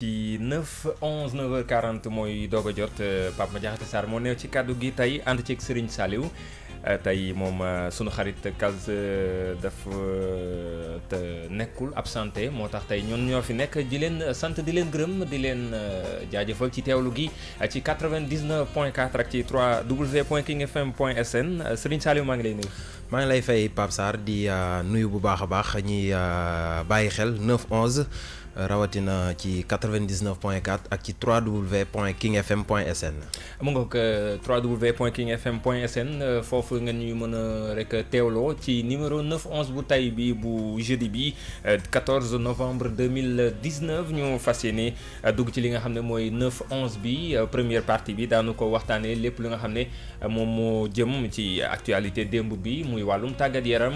ci 9 11 9h40 mooy doog a jot Pape Madiakhate Sarr moo neew ci kàddu gi tey ànd ceeg Serigne Saliou tey moom sunu xarit Kals dafa te nekkul absenté moo tax tey ñun ñoo fi nekk di leen sant di leen gërëm di leen jaajëfal ci teewlu gi ci 99.4 ak ci 3w.kingfm.sn Serigne Saliou maa ngi lay nuyu. maa ngi lay fay Pape Sarr di nuyu bu baax a baax ñi bàyyi xel 9 11 rawatina ci 99.4 ak ci 3w.kingfm.sn. mu ngoog 3w.kingfm.sn foofu nga ñuy mën a rek teewloo ci numéro 9 11 bu tay bi bu jeudi bi 14 novembre 2019 ñu fas yéene dugg ci li nga xam ne mooy 9 11 bi première partie bi daanu ko waxtaanee lépp li nga xam ne moom moo jëm ci actualité démb bi muy wàllum tàggat yaram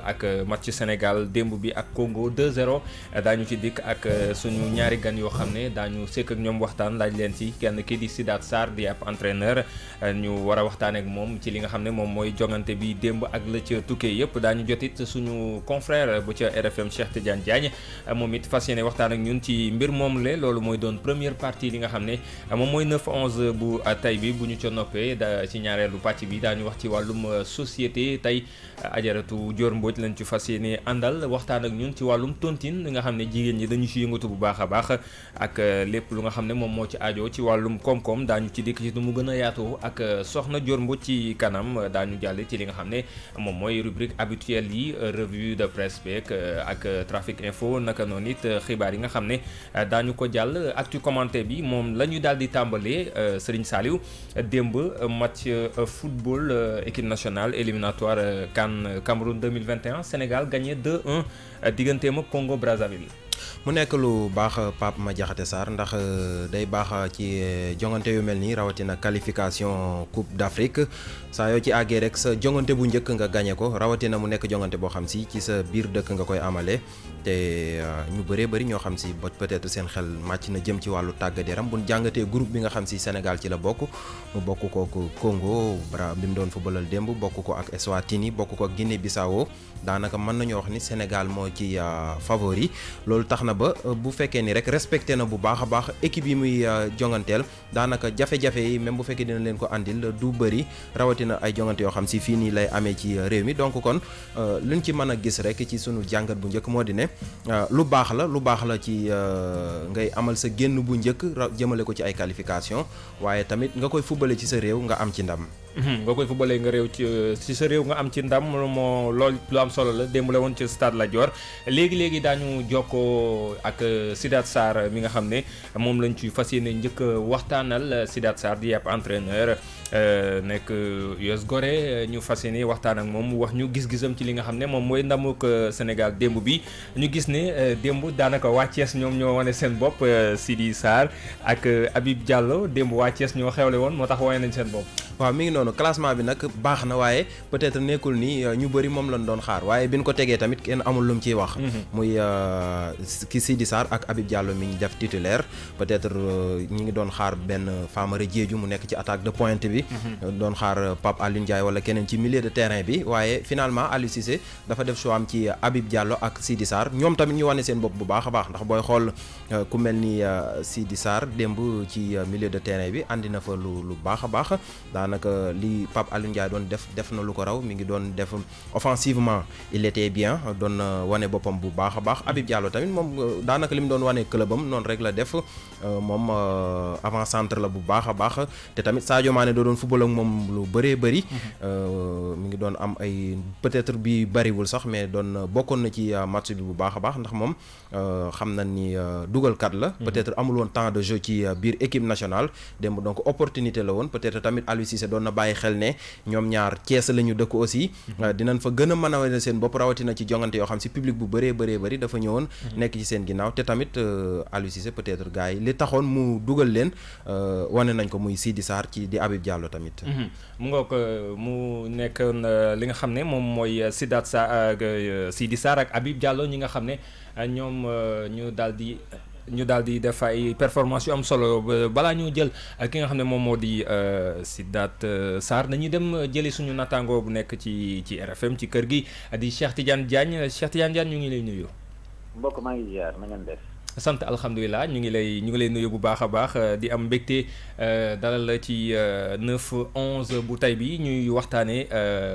ak match Sénégal démb bi ak Congo 2-0 daañu ci dikk ak suñu ñaari gan yoo xam ne daañu sekk ak ñoom waxtaan laaj leen ci kenn kii di Sidath Sarr di ab entraîneur ñu war a waxtaan ak moom ci li nga xam ne moom mooy jongante bi démb ak la ca tukkee yëpp daañu jotit suñu confrère bu ca RFM Cheikh Tidiane Diagne moom it fas yéene waxtaan ak ñun ci mbir moom le loolu mooy doon première partie li nga xam ne moom mooy 9 11 bu tay bi bu ñu ca noppee ci ñaareelu pàcc bi daañu wax ci wàllum société tey ajaratu Dior Mbodj lañ ci fas yéene àndal waxtaan ak ñun ci wàllum tontine li nga xam ne jigéen ñi dañu ci yëngatu bu baax a baax ak lépp lu nga xam ne moom moo ci aajo ci wàllum koom-koom daañu ci dikk ci nu mu gën a yaatoo ak soxna Dior Mbodj ci kanam daañu jàll ci li nga xam ne moom mooy rubrique habituelle yi revue de presse beeg ak trafic info naka noonu it xibaar yi nga xam ne daañu ko jàll actu commenté bi moom la ñu daal di tàmbalee Serigne Saliou démb match football équipe nationale éliminatoire CAN Cameroun 2021 Sénégal gagné 2-1 digganteem ak Congo Brazzaville. mu nekk lu baax Pape Madiakhate Sarr ndax day baax ci jongante yu mel nii rawatina qualification Coupe d'Afrique saa yoo ci àggee rek sa jongante bu njëkk nga gagné ko rawatina mu nekk jongante boo xam si ci sa biir dëkk nga koy amale te ñu bëree bëri ñoo xam si ba peut-être seen xel màcc na jëm ci wàllu tàggat yaram bu jàngatee groupe bi nga xam si Sénégal ci la bokk mu bokk ko Congo bi mu doon footballal démb bokk ko ak Eswatini bokk ko ak Guinée Bissau daanaka mën nañoo wax ni Sénégal moo ci favori loolu tax na ba bu fekkee ni rek respecté na bu baax a baax équipe yi muy jonganteel daanaka jafe-jafe yi même bu fekkee dina leen ko andil du bëri rawatina ay jongante yoo xam si fii nii lay amee ci réew mi donc kon luñ ci mën a gis rek ci sunu jàngat bu njëkk moo di ne lu baax la ci ngay amal sa génn bu njëkk jëmale ko ci ay qualification waaye tamit nga koy fubale ci sa réew nga am ci ndam. nga koy footballé nga réew ci sa réew nga am ci ndam moo loolu lu am solo la démb la woon ci stade Lat Dior léegi daañu jokkoo ak Sidath Sarr mi nga xam ne moom lañ ci fas yéene njëkk waxtaanal Sidath Sarr di ab entraîneur nekk US Gorée ñu fas yéene waxtaan ak moom mu wax ñu gis-gisam ci li nga xam ne moom mooy ndamuk Sénégal démb bi ñu gis ne démb daanaka waa Thiès ñoom ñoo wane seen bopp Sidi Sarr ak Habib Diallo démb waa Thiès ñoo xewle woon moo tax wane nañ seen bopp. waaw mi ngi noonu classement bi nag baax na waaye peut-être nekkul ni ñu bëri moom lañ doon xaar waaye bi ñu ko tegee tamit kenn amul lu mu ciy wax. muy ki Sidi Sarr ak Habib Diallo mi ñu def titulaire peut-être ñi ngi doon xaar benn Famara Diédhiou mu nekk ci attaque de pointe bi. doon xaar Pape Alioune Ndiaye wala keneen ci milieu de terrain bi waaye finalement Aliou Cissé dafa def choix am ci Habib Diallo ak Sidi Sarr ñoom tamit ñu wane seen bopp bu baax a baax ndax booy xool ku mel ni Sidi Sarr démb ci milieu de terrain bi andi na fa lu baax a baax. daanaka li Pape Alioune Ndiaye doon def na lu ko raw mi ngi doon def offensivement il était bien doon wane boppam bu baax a baax Habib Diallo tamit moom daanaka li mu doon wane clubam noonu rek la def moom avant centre la bu baax a baax te tamit Sadio Mané doo doon football ak moom lu bëree bëri mi ngi doon am ay peut-être bi bëriwul sax mais doon bokkoon na ci match bi bu baax a baax ndax moom xam na ni dugalkat la peut-être amul woon temps de jeu ci biir équipe nationale démb donc opportunité la woon peut-être tamit Aliou Cissé doon na bàyyi xel ne ñoom ñaar Thiès la ñu dëkk aussi dinañ fa gën a mën a wane seen bopp rawatina ci jongante yoo xam si public bu bëree dafa ñëwoon nekk ci seen ginnaaw te tamit Aliou Cissé peut-être gars yi li taxoon mu dugal leen wane nañ ko muy Sidi Sarr ci di Habib Diallo tamit mu nga ko mu nekkoon li nga xam ne moom mooy Sidath Sarr Sidi Sarr ak Habib Diallo ñi nga xam ne ñoom ñu daal di def ay performance yu am solo balaa ñu jël ki nga xam ne moom moo di Sidath Sarr dañuy dem jëli suñu nattaangoo bu nekk ci RFM ci kër gi di Cheikh Tidiane Diagne ñu ngi lay nuyu. mbokk maa ngi ziar na ngeen def. sant alhamdulilah ñu ngi lay nuyu bu baax a baax di am mbégte dalal la ci 9-11 bu tey bi ñuy waxtaanee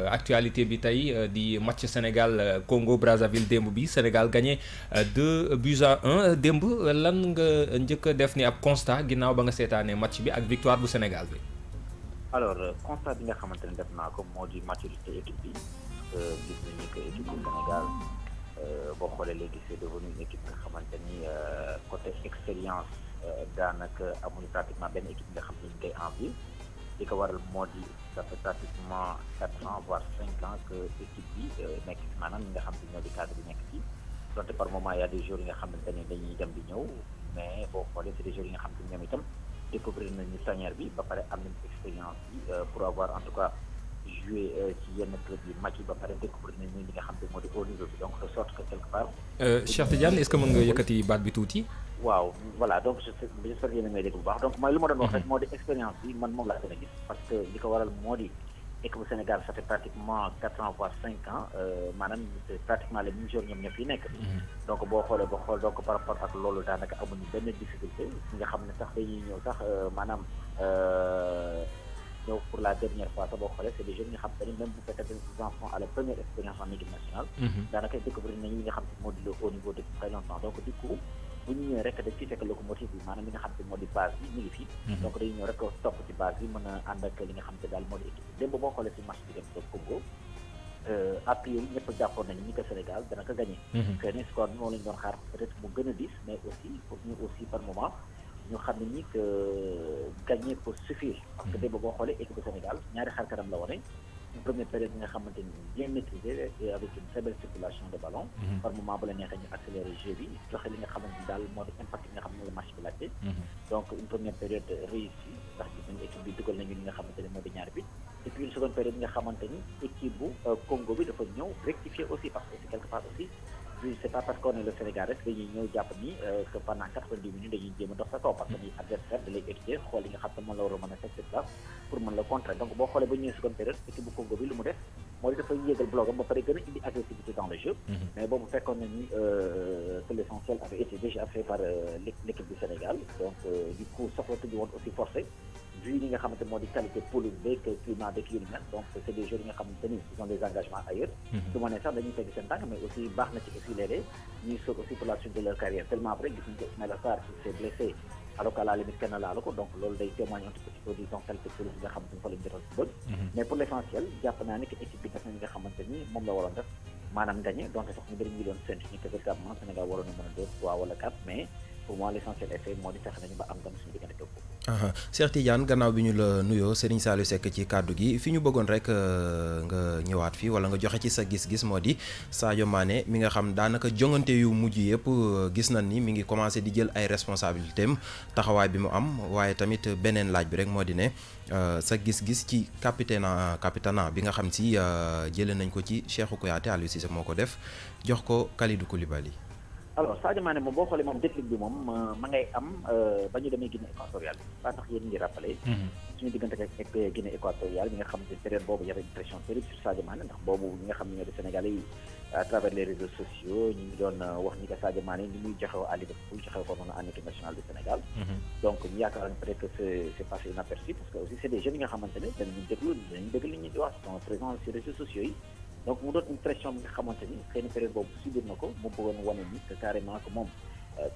actualité bi tey di match Sénégal Congo Brazzaville démb bi Sénégal gagné 2-1 démb lan nga njëkk a def ni ab constat ginnaaw ba nga seetaanee match bi ak victoire bu Sénégal bi. alors constat bi nga xamante ne def naa ko moo di maturité équipe bi gis nañu que équipe bu Sénégal. boo xoolee léegi c'est devenu une équipe nga xamante ni côté expérience daanaka amuñu pratiquement benn équipe nga xam ne ñu koy envie li ko waral moo di ça fait pratiquement 4 ans voire 5 ans que équipe bi nekk maanaam ñi nga xam ne ñoo di cadre bi nekk fii donte par moment y a des joueurs yi nga xamante ne dañuy dem di ñëw mais boo xoolee c'est des joueurs yi nga xam ne ñoom itam découvrir nañu tanière bi ba pare am nañu expérience bi pour avoir en tout cas jouer ci yenn club yi mag yi ba pare découvrir nañ li nga xam ne moo di haut niveau bi donc de sorte que quelque part. Cheikh Tidiane est-ce que mën nga yëkkati baat bi tuuti. waaw voilà donc j'espère que yéen a may dégg bu baax donc mooy lu ma doon wax rek moo di expérience bi man moom laa gën a gis parce que li ko waral moo di équipe bu Sénégal ça fait pratiquement 4 ans voire 5 ans maanaam c'est pratiquement les mêmes joueurs ñoom ñoo fi nekk. donc boo xoolee ba xool donc par rapport ak loolu daanaka amuñu benn difficulté ñi nga xam ne sax dañuy ñëw sax maanaam. ñëw pour la dernière fois sax boo xoolee c'est des jeunes nga xam te ni même bu fekkee des enfants à la première expérience en équipe nationale daanaka découvrir nañu li nga xam te moo di le haut niveau depuis très longtemps donc du coup bu ñu ñëwee rek dañ ciy fekk locomotive bi maanaam li nga xam te moo di base bi ñu ngi fi donc dañuy ñëw rek topp ci base bi mën a ànd ak li nga xam te daal moo di équipe bi démb boo xoolee si match bi dem Congo a priori ñëpp jàppoon nañu ni que Sénégal dana ko gagné que ni score bi moom lañu doon xaar peut-être mu gën a diis mais aussi pour ñu aussi par moment ñu xam ne ni que gagner pour suffire parce que démb boo xoolee équipe du Sénégal ñaari xar kanam la wane une première période bi nga xamante ni bien maîtrisée et avec une très belle circulation de ballon par moment bu la neexee ñu accélérer jeu bi joxe li nga xamante ni daal moo di impact bi nga xam ne la match bi laajte donc une première période réussie ndax gis nañu équipe bi dugal nañu li nga xamante ni moo di ñaari bi et puis une seconde période bi nga xamante ni équipe bu Congo bi dafa ñëw rectifier aussi parce que quelque part aussi c'est pas parce qu'on est le Sénégal rek dañuy ñëw jàpp ni que pendant 90 minutes dañuy jéem a dox sa kaw parce que ni adversaire da lay étudier xool li nga xam ne moom la war a mën a fekk place pour mën la contrer donc boo xoolee ba ñëwee seconde période équipe bu Congo bi lu mu def moo di dafay yéegal bloc am ba pare gën a indi agressivité dans le jeu mais boobu fekkoon na ni que l'essentiel avait été déjà fait par l'équipe du Sénégal donc du coup soxlatuñu woon aussi forcé vu li nga xamante moo di qualité police beeg climat beeg yu mel donc c'est des joueurs yi nga xamante ni ils ont des engagements ailleurs du ma ne sax dañuy tegg seen tànk mais aussi baax na ci aussi léeg-léeg ñuy sóor aussi pour la suite de leur carrière tellement après gis nañ ko Ismaïla Sarr qui s'est blessé alors qu'à la limite kenn laalu ko donc loolu day témoigner un petit peu disons qualité police bi nga xamante ni fa lañu jotal football mais pour l'essentiel jàpp naa ne que équipe bi def nañ nga xamante ni moom la waroon def maanaam gagné donc sax ñu bëri ñu doon séntu ni que véritablement Sénégal waroon na mën a 2, 3 wala 4 mais pour moi l'essentiel effet moo di fexe nañu ba am ndam suñu diggante toog Cheikh Tidiane gannaaw bi ñu la nuyoo Serigne Saliou Seck ci kàddu gi fi ñu bëggoon rek nga ñëwaat fii wala nga joxe ci sa gis-gis moo di Sadio Mané mi nga xam daanaka jongante yu mujj yëpp gis nañ ni mi ngi commencé di jël ay responsabilités am taxawaay bi mu am waaye tamit beneen laaj bi rek moo di ne sa gis-gis ci capitana bi nga xam si jëlee nañ ko ci Cheikhou Kouyaté Aliou Cissé moo ko def jox ko Kalidou Koulibaly. alors Sadio Mané moom boo xoolee moom déclic bi moom ma ngay am ba ñu demee Guinée équatoriale ba tax yéen ngi rappelé suñu diggante ak Guinée équatoriale bi nga xam ne période boobu y avait une pression terrible sur Sadio Mané ndax boobu ñi nga xam ne ñoo di Sénégalais yi à travers les réseaux sociaux ñu ngi doon wax ni que Sadio Mané ni muy joxew à Liverpool joxew ko noonu en équipe nationale du Sénégal donc ñu yaakaar peut-être que c'est passé inaperçu parce que aussi c'est des jeunes yi nga xamante ne dañuy déglu li ñuy di wax sont présents sur les réseaux sociaux yi donc mu doon une pression bi nga xamante ni xëy na période boobu subir na ko mu bëggoon wane ni que carrément que moom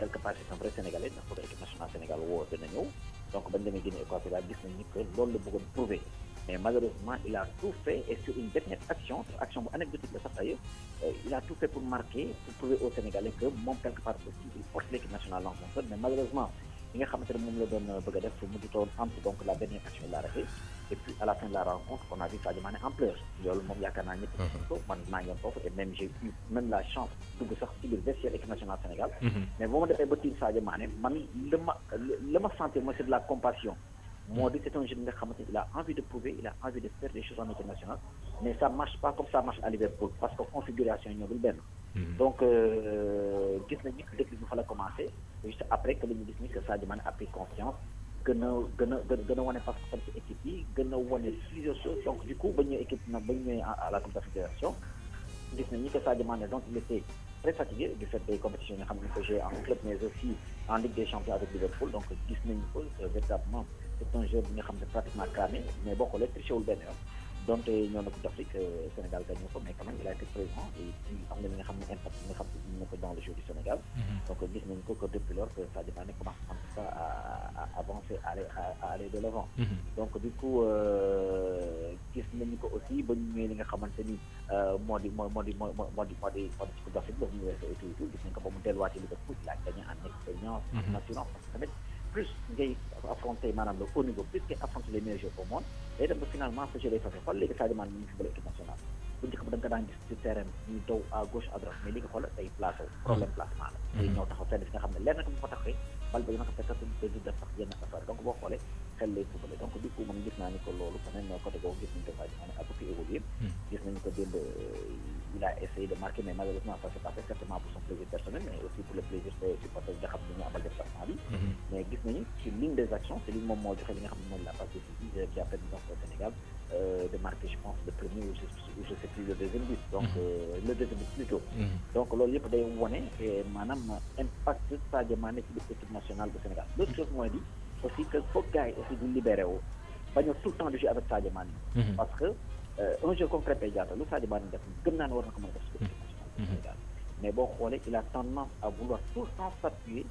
quelque part c'est un vrai Sénégalais ndax pour équipe nationale Sénégal woo dina ñëw donc bañ demee Guinée équatoriale gis nañ ni que loolu la bëggoon prouver mais malheureusement il a tout fait et sur une dernière action bu anecdotique la sax d'ailleurs il a tout fait pour marquer pour prouver aux Sénégalais que moom quelque part aussi il porte l'équipe nationale dans son cœur mais malheureusement li nga xamante ne moom la doon bëgg a def mu jutoon entre donc la dernière action il a raté et puis à la fin de la rencontre on a vu Sadio Mané en pleurs loolu moom yaakaar naa ñëpp ko man maa ngi woon foofu et même j'ai eu même la chance dugg sax ci biir vestiaire équipe nationale Sénégal mais boo ma defee ba tiim Sadio Mané man la ma sentir mooy c'est de la compassion moo di c'est un jeune nga xamante ni il a envie de prouver il a envie de faire des choses en équipe nationale mais ça marche pas comme ça marche à Liverpool parce que configuration yi ñoo dul benn donc gis nañu que déclic bi fa la commencé juste après que la ñu gis ni que Sadio Mané a pris confiance gën a wane parce que ci équipe yi gën a wane plusieurs choses donc du coup ba ñu équipe nag ba ñu ñëwee à la Coupe d'Afrique des Nations gis nañu que Sadio Mané donc il était très fatigué du fait des compétitions nga xam ne ko joué en club mais aussi en Ligue des Champions avec Liverpool donc gis nañu ko véritablement c'est un joueur bi nga xam ne pratiquement cramé mais boo xoolee triché wul benn yoon donte ñoo na Coupe d'Afrique Sénégal gagné ko mais quand même il a été présent et puis am na li nga xam ne impact bi nga xam ne na ko dans le jeu du Sénégal donc gis nañu ko que depuis lors que Sadio Mané commence en tout cas à avancer à aller de l'avant donc du coup gis nañu ko aussi ba ñu ñëwee li nga xamante ni moo di ci Coupe d'Afrique boobu ñu weesoo et tout gis nañu ko ba mu delluwaatee Liverpool il a gagné en expérience en assurance parce que tamit plus ngay affronter maanaam le haut niveau plus ngay affronter les meilleurs joueurs au monde day dem ba finalement ce jeu day fafe xool léegi Sadio Mané ñu ngi football équipe nationale bu njëkk ba da nga ko daan gis ci terrain ñuy daw à gauche à droite mais li nga xool day placé problème placement la day ñëw taxaw fenn fi nga xam ne leer na ko bu fa taxawee bal ba dina ko fekk de def sax yenn affaire donc boo xoolee xel lay footballé donc du coup man gis naa ni ko loolu quand même côté boobu gis nañu ko Sadio Mané a beaucoup évolué gis nañu ko démb il a essayé de marquer mais malheureusement ça s'est pas fait certainement pour son plaisir personnel mais aussi pour le plaisir des supporters nga xam ne ñu amal déplacement bi mais gis nañu ci ligne des actions c'est li moom moo joxe li nga xam ne mooy la passe décisive qui a permis donc au Sénégal de marquer je pense le premier ou je sais plus le deuxième but donc le deuxième but plutôt donc loolu yëpp day wone maanaam impact Sadio Mané ci biir équipe nationale du Sénégal l'autre chose mooy di aussi que foog gars yi aussi du libéré wu bañ a tout le temps du jouer avec Sadio Mané parce que un jeu concret tey jaata lu Sadio Mané def gëm naa ne war na ko mën a def ci équipe nationale du Sénégal mais boo xoolee il a tendance à vouloir tout le temps s'appuyer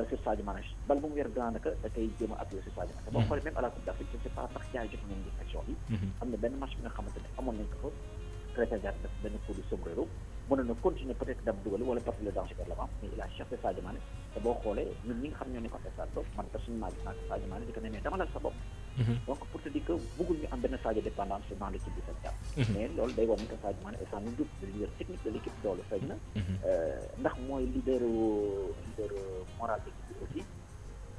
sur Sadio Mané bal bu mu yor daanaka da koy jéem a appuyer sur Sadio Mané boo xoolee même à la Coupe d'Afrique je sais pas sax jaay jot nañ gis action bi am na benn match bi nga xamante ne amoon nañ ko fa Krépin Diatta def benn coup de sombrero mënoon na continuer peut-être dam dugal wala porter le danger vers l'avant mais il a cherché Sadio Mané te boo xoolee ñun ñi nga xam ñoo ne ko stade boobu man personnellement gis naa ko Sadio Mané di ko ne mais dama la sa bopp donc pour te dire que bëggul ñu am benn Sadio dépendance dans l'équipe du Sénégal mais loolu day wane que Sadio Mané est sans nul doute le leader technique de l'équipe loolu feeñ na ndax mooy leader moral d'équipe bi aussi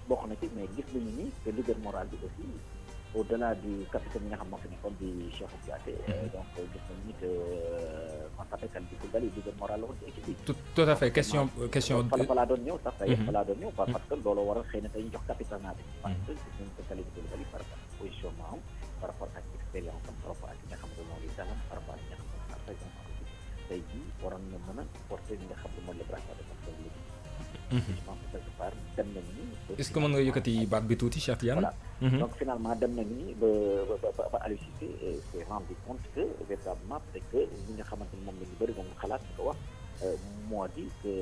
bokk na ci mais gis nañu ni que leader moral bi aussi au-delà du capitaine bi nga xam moo fi nekkoon di Cheikhou Kouyaté donc gis nañu ni que on s'appelle Kalidou Koulibaly leader moral la woon ci équipe bi tout à fait question fa laa doon ñëw sax tey fa laa doon ñëw parce que loolu waral xëy na tey ñu jox capitana bi parce que gis nañu que Kalidou Koulibaly par rapport ak positionnement am par rapport ak expérience am par rapport ak li nga xam ne moo di dalam par rapport ak li nga xam ne présence tey jii waroon na mën a porter li nga xam ne mooy le brassard de capitaine de l'équipe je pense que quelque part dem nañu ni est-ce que mën nga yëkkati baat bi tuuti Cheikh Tidiane voilà donc finalement dem nañu ni ba Aliou Cissé s'est rendu compte que véritablement c'est que li nga xamante ni moom la ñu bëri moom xalaat ñu ko wax moo di que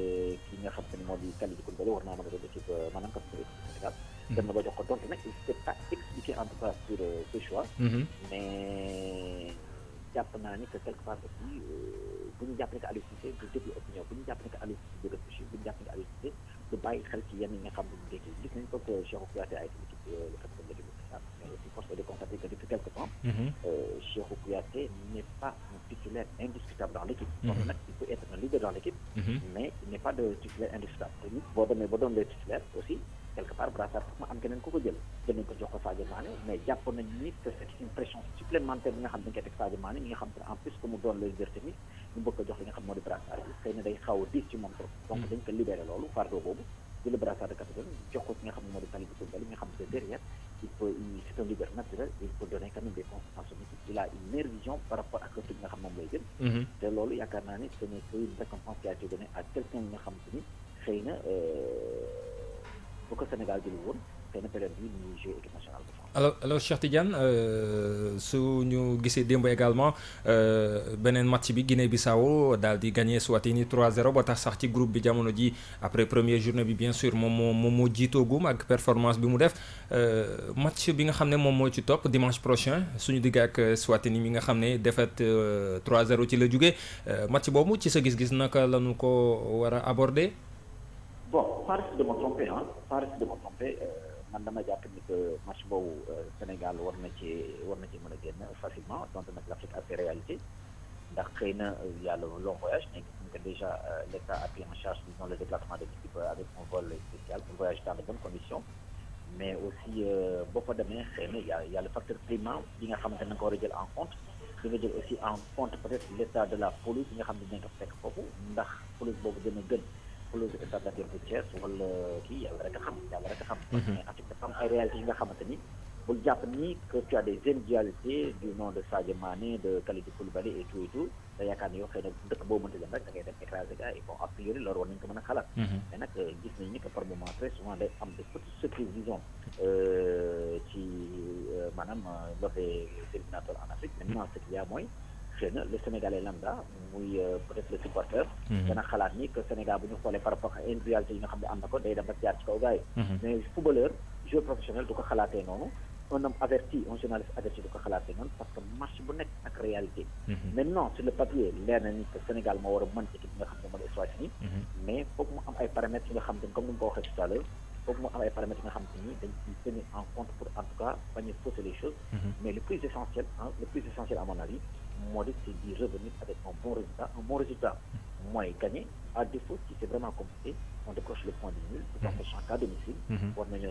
ki nga xamante ni moo di Kalidou Koulibaly war naa mën a doon équipe maanaam capitaine équipe Sénégal dem na ba jox ko donc nag il s'est pas expliqué en tout cas sur ce choix mais jàpp naa ni que quelque part aussi bu ñu jàpp ne que Aliou Cissé du déglu opinion bu ñu jàpp ne que Aliou Cissé du réfléchir bu ñu jàpp ne que Aliou Cissé du bàyyi xel ci yenn yi nga xam ne ñu ndékki gis nañu ko que Cheikhou Kouyaté a été le capitaine de l'équipe nationale mais aussi force est de constater que depuis quelque temps Cheikhou Kouyaté n'est pas un titulaire indiscutable dans l'équipe donc nag il peut être un leader dans l'équipe mais il n'est pas de titulaire indiscutable te nit boo demee ba doon le titulaire aussi quelque part brassard ma am keneen ku ko jël nañ ko jox ko Sadio Mané mais jàpp nañu ni que c'est une pression supplémentaire bi nga xam ne dañ koy teg Sadio Mané mi nga xam ne en plus que mu doon le leader technique ñu bëgg ko jox li nga xam moo di brassard bi xëy na day xaw a diis ci moom trop donc dañ ko libéré loolu fardeau boobu di le brassard de capitaine jox ko ki nga xam ne moo di Kalidou Koulibaly mi nga xam ne derrière c'est un leader naturel il peut donner quand même des conséquences à son équipe il a une meilleure vision par rapport ak truc nga xam moom lay jël te loolu yaakaar naa ni ce n'est qu'une récompense qui a été donnée à quelqu'un nga xam te ni xëy na bu ko Sénégal jëli woon xëy na période bii ñuy jouer équipe nationale de France. alors Cheikh Tidiane su ñu gisee démb également beneen match bi Guinée-Bissau daal di gagné Swatini 3-0 ba tax sax ci groupe bi jamono ji après première journée bi bien sûr moom moo jiitoogum ak performance bi mu def match bi nga xam ne moom moo ci topp dimanche prochain suñu digg ak Swatini mi nga xam ne défaite 3-0 ci la jóge match boobu ci sa gis-gis naka lañu ko war a aborder. Bon, pas risque de me tromper, man dama jàpp ni que match boobu Sénégal war na ci mën a génn facilement donc nag l'Afrique a ses réalités ndax xëy na y a le long voyage mais gis nañ que déjà l'État a pris en charge disons le déplacement de l'équipe avec un vol spécial un voyage dans de bonnes conditions mais aussi boo fa demee xëy na y a le facteur climat bi nga xamante ne nga ko war a jël en compte di nga jël aussi en compte peut-être l'état de la pelouse bi nga xam ne dinañ ko fekk foofu ndax pelouse boobu dina gën pelouse état de la Thiès wala kii yàlla rek a xam mais en fait dafa am ay réalités yi nga xamante ni bul jàpp ni que tu as des individualités du nom de Sadio Mané de Kalidou Koulibaly et tout da yaakaar ni yow xëy na dëkk boo mënti dem rek da ngay dem écraser gars yi bon a priori loolu war nañu ko mën a xalaat mais nag gis nañu ni que par moment très souvent day am des petites surprises disons ci maanaam lors des éliminatoires en Afrique maintenant ce qu'il y a mooy xëy na le Sénégalais lambda muy peut-être le supporter dana xalaat ni que Sénégal bu ñu xoolee par rapport ak individualité yi nga xam ne am na ko day dem rek jaar ci kaw gars yi mais footballeur joueur professionnel du ko xalaatee noonu un homme averti un journaliste averti du ko xalaatee noonu parce que match bu nekk ak réalité maintenant sur le papier leer na ni que Sénégal moo war a mën équipe bi nga xam ne moo di Eswatini mais foog mu am ay paramètres yi nga xam ne comme ni mu ko waxee tout à l'heure foog mu am ay paramètres yi nga xam ne dañ ciy tenir en compte pour en tout cas bañ a fausser les choses mais le plus essentiel à mon avis moo di c'est d'y revenir avec un bon résultat mooy gagner à défaut si c'est vraiment compliqué on décroche le point de nul tout en sachant qu'à domicile war nañ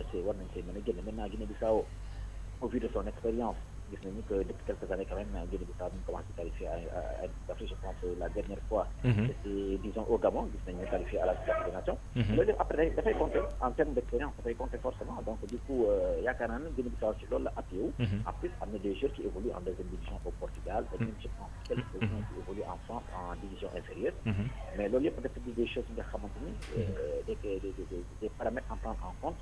see mën a génne maintenant Guinée-Bissau au vu de son expérience gis nañu que depuis quelques années quand même Guinée-Bissau ñu commencé qualifier à d'Afrique je pense la dernière fois c'était disons au Gabon gis nañu qualifié à la Coupe des Nations loolu yëpp après dafay compter en termes d'expérience dafay compter forcément donc du coup yaakaar naa ne Guinée-Bissau ci loolu la appuyé wu en plus am na des joueurs qui évoluent en deuxième division au Portugal et même je pense quelques qui évoluent en France en division inférieure mais loolu yëpp dafa di des choses yi nga xamante ni des paramètres à prendre en compte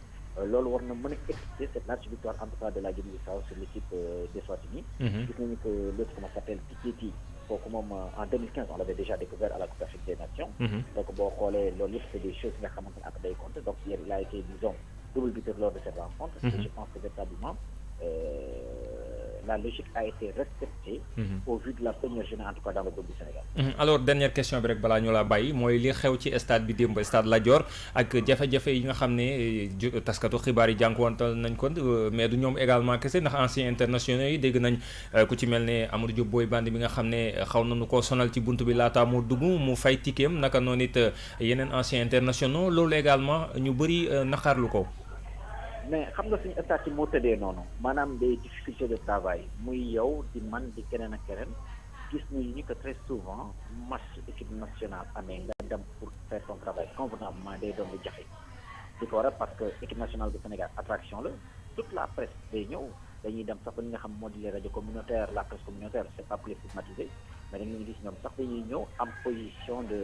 loolu war na mën a expliquer cette large victoire en tout cas de la Guinée-Bissau sur l'équipe d'Eswatini gis nañu que l'autre comment s'appelle Piketty kooku moom en 2015 on l'avait déjà découvert à la Coupe d'Afrique des Nations donc boo xoolee loolu yëpp c'est des choses nga xamante ne ak day compter donc hier il a été disons double buteur lors de cette rencontre et je pense que véritablement la logique a été respectée au vu de la première journée en tout cas dans le groupe du Sénégal. Alors dernière question bi rek balaa ñu la bàyyi mooy li xew ci stade bi démb stade Lat Dior ak jafe-jafe yi nga xam ne taskatu xibaar yi jànkuwantal nañ ko mais du ñoom également kese ndax anciens internationaux yi dégg nañ ku ci mel ne Amadou Diop Boy Bandi bi nga xam ne xaw nañu koo sonal ci buntu bi laataa mu dugg mu fay tikkeem naka noonu it yeneen anciens internationaux loolu également ñu bëri naqarlu ko. mais xam nga suñu stade moo tëddee noonu maanaam des difficultés de travail muy yow di man di keneen ak keneen gis nañu ni que très souvent match équipe nationale amee nga dem pour faire son travail convenablement day doon lu jafe di ko waral parce que équipe nationale du Sénégal attraction la toute la presse day ñëw dañuy dem sax ba ñi nga xam moo di les rajo communautaire la presse communautaire c'est pas pour les stigmatiser mais dañuy gis ñoom sax dañuy ñëw am position de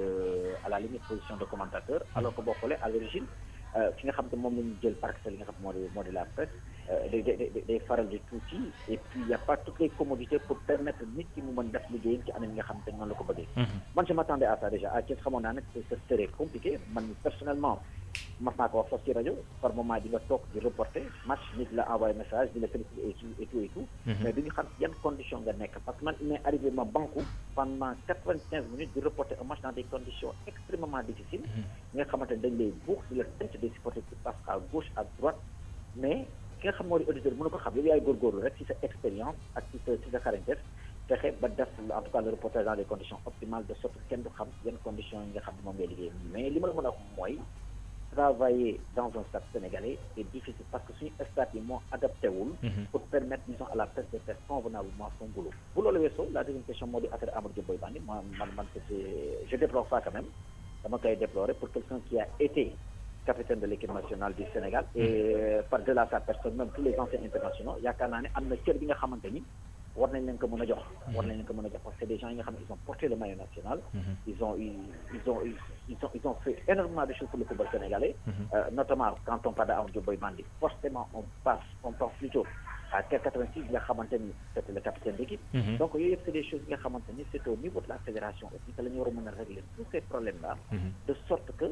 à la limite position de commentateur alors que boo xoolee à l'origine ki nga xam te moom la ñu jël parce que li nga xam moo di la presse day faral di tuuti et puis y a pas toutes les commodités pour permettre nit ki mu mën def liggéeyam ci anam yi nga xam te noonu la ko bëggee man je m'attendais à ça déjà à Thiès xamoon naa ne ce serait compliqué man personnellement mas naa ko wax sax ci rajo par moment di nga toog di reporter match nit la envoyé message di la féliciter et tout mais du ñu xam yan conditions nga nekk parce que man il m'est arrivé ma banque pendant 95 minutes di reporter un match dans des conditions extrêmement difficiles nga xamante ne dañ lay buux di la tënk des supporters qui passent à gauche à droite mais ki nga xam moo di auditeur mënu ko xam yow yaay góorgóorlu rek ci sa expérience ak ci sa xarañteef fexe ba def en tout cas le reportage dans des conditions optimales de sorte que kenn du xam yan conditions yi nga xam ne moom ngay liggéey mais li ma la mën a wax mooy travailler dans un stade sénégalais est difficile parce que suñu stade yi moo adapté wul pour permettre disons à la presse de faire convenablement son boulot bu loolu weesoo la deuxième question moo di affaire Amadou Diop Boy Bandi man je déplore ça quand même dama koy déplorer pour quelqu'un qui a été capitaine de l'équipe nationale du Sénégal et par-delà sa personne même tous les anciens internationaux yaakaar naa ne am na cër bi nga xamante ni war nañ leen ko mën a jox parce que c'est des gens yi nga xam ne ils ont porté le maillot national ils ont fait énormément de choses pour le football sénégalais notamment quand on parle d'Amadou Diop Boy Bandi forcément on pense plutôt à 86 nga xamante ni c'était le capitaine d'équipe donc yooyu yëpp c'est des choses nga xamante ni c'est au niveau de la fédération aussi que la ñu war a mën a régler tous ces problèmes là de sorte que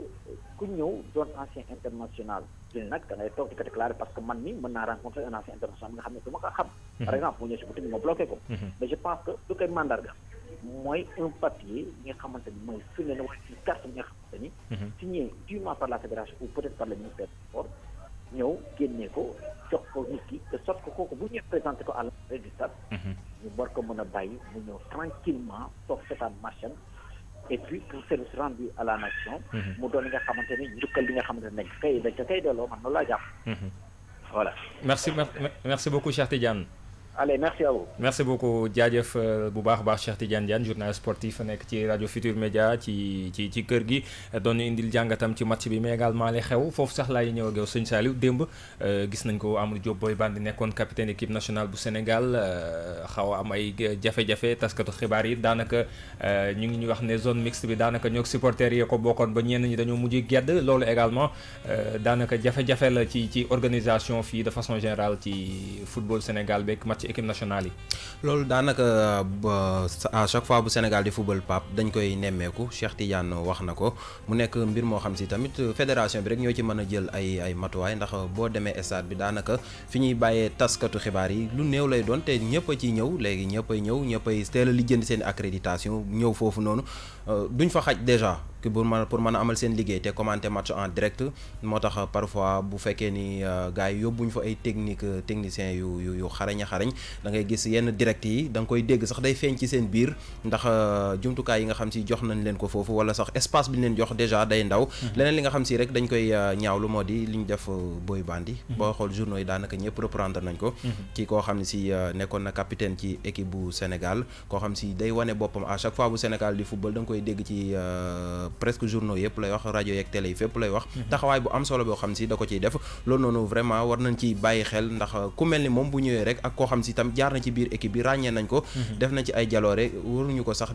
ku ñëw doon ancien international dina nag da ngay toog di ko déclarer parce que man mi mën naa rencontrer un ancien international nga xam ne du ma ko xam par exemple mu ñëw si boutique bi ma bloqué ko mais je pense que lu koy mandarga mooy un papier nga xamante ni mooy firnde na mooy une carte bi nga xamante ni signé dûment par la fédération ou peut-être par le ministère du sport ñëw génne ko jox ko nit ki de sorte que kooku bu ñëw présenté ko à l'entrée du stade ñu war ko mën a bàyyi mu ñëw tranquillement toog seetaan match et puis pour service rendu à la nation mu doon nga xamante ni njukkal bi nga xamante ne dañ ko kay delloo man loolu laa jàpp voilà merci beaucoup Cheikh Tidiane Allez, merci à vous. merci beaucoup jaajëf bu baax a baax Cheikh Tidiane Diagne journaliste sportif nekk ci rajo Futur Média ci kër gi doon ñu indil jàngatam ci match bi mais également li xew foofu sax laay ñëw ak yow sëñ Saliou démb gis nañ ko Amadou Diop Boy Bandi nekkoon capitaine équipe nationale bu Sénégal xaw a am ay jafe-jafe taskatu xibaar yi daanaka ñu ngi ñuy wax ne zone mixte bi daanaka ñoo supporters yi ko bokkoon ba ñenn ñi dañoo mujj gedd loolu également daanaka jafe-jafe la ci organisation fii de façon générale ci football Sénégal beeg match équipe nationale yi. loolu daanaka à chaque fois bu Sénégal di football Pape dañ koy nemmeeku Cheikh Tidiane wax na ko mu nekk mbir moo xam si tamit fédération bi rek ñoo ci mën a jël ay matuwaay ndax boo demee stade bi daanaka fi ñuy bàyyee taskatu xibaar yi lu néew lay doon te ñëpp a ciy ñëw léegi ñëppay teel a lijjanti seen accréditation ñëw foofu noonu duñ fa xaj déjà pour mën a amal seen liggéey te commenter match en direct moo tax parfois bu fekkee ni gars yi yóbbuñ fa ay techniciens yu xarañ da ngay gis yenn direct yi da nga koy dégg sax day feeñ ci seen biir ndax jumtukaay yi nga xam si jox nañ leen ko foofu wala sax espace bi ñu leen jox déjà day ndaw leneen li nga xam si rek dañ koy ñaawlu moo di li ñu def Boy Bandi boo xool journaux yi daanaka ñëpp reprendre nañ ko kii koo xam ne si nekkoon na capitaine ci équipe bu Sénégal koo xam si day wane boppam à chaque fois bu Sénégal di football da nga koy dégg ci presque journaux yëpp lay wax rajo yeeg télé yi fépp lay wax taxawaay bu am solo boo xam si da ko ciy def loolu noonu vraiment war nañ ci bàyyi xel ndax ku mel ni moom bu ñëwee rek ak koo xam si tam jaar na ci biir équipe bi ràññee nañ ko def na ci ay jaloore waruñu ko sax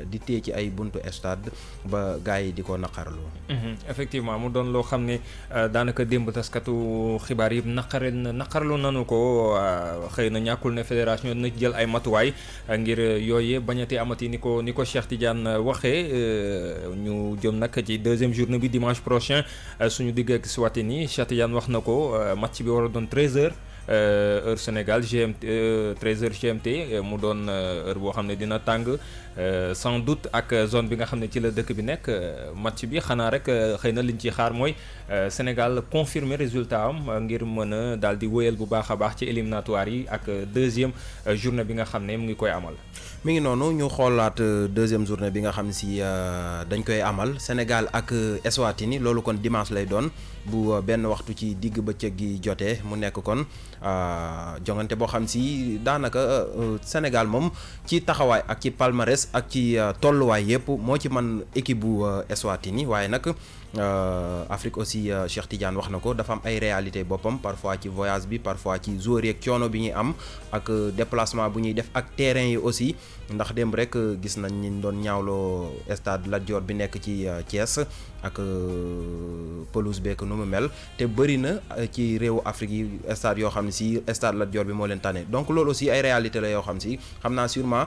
di téye ci ay buntu stade ba gars yi di ko naqarlu effectivement mu doon loo xam ne daanaka démb taskatu xibaar yi naqarlu nanu ko xëy na ñàkkul ne fédération dina jël ay matuwaay ngir yooyee bañati amati ni ko Cheikh Tidiane waxee ñu jëm nag ci deuxième journée bi dimanche prochain suñu digg ak Eswatini Cheikh Tidiane wax na ko match bi war a doon 13h heure Sénégal GMT 13h GMT mu doon heure boo xam ne dina tàng sans doute ak zone bi nga xam ne ci la dëkk bi nekk match bi xanaa rek xëy na liñ ci xaar mooy Sénégal confirmer résultat am ngir mën a daal di wéyal bu baax a baax ci éliminatoire yi ak deuxième journée bi nga xam ne mu ngi koy amal. mi ngi noonu ñu xoolaat deuxième journée bi nga xam si dañ koy amal Sénégal ak Eswatini loolu kon dimanche lay doon bu benn waxtu ci digg bëccëg gi jotee mu nekk kon jongante boo xam si daanaka Sénégal moom ci taxawaay ak ci palmarès ak ci tolluwaay yëpp moo ci man équipe bu Eswatini waaye nag Afrique aussi Cheikh Tidiane wax na ko dafa am ay réalité boppam parfois ci voyage bi parfois ci joueurs yeeg coono bi ñuy am ak déplacement bu ñuy def ak terrain yi aussi ndax démb rek gis nañ ñu doon ñaawloo stade Lat Dior bi nekk ci Thiès ak pelouse beek nu mu mel te bëri na ci réewu Afrique yi stade yoo xam ne si stade Lat Dior bi moo leen tane donc loolu aussi ay réalité la yoo xam si xam naa sûrement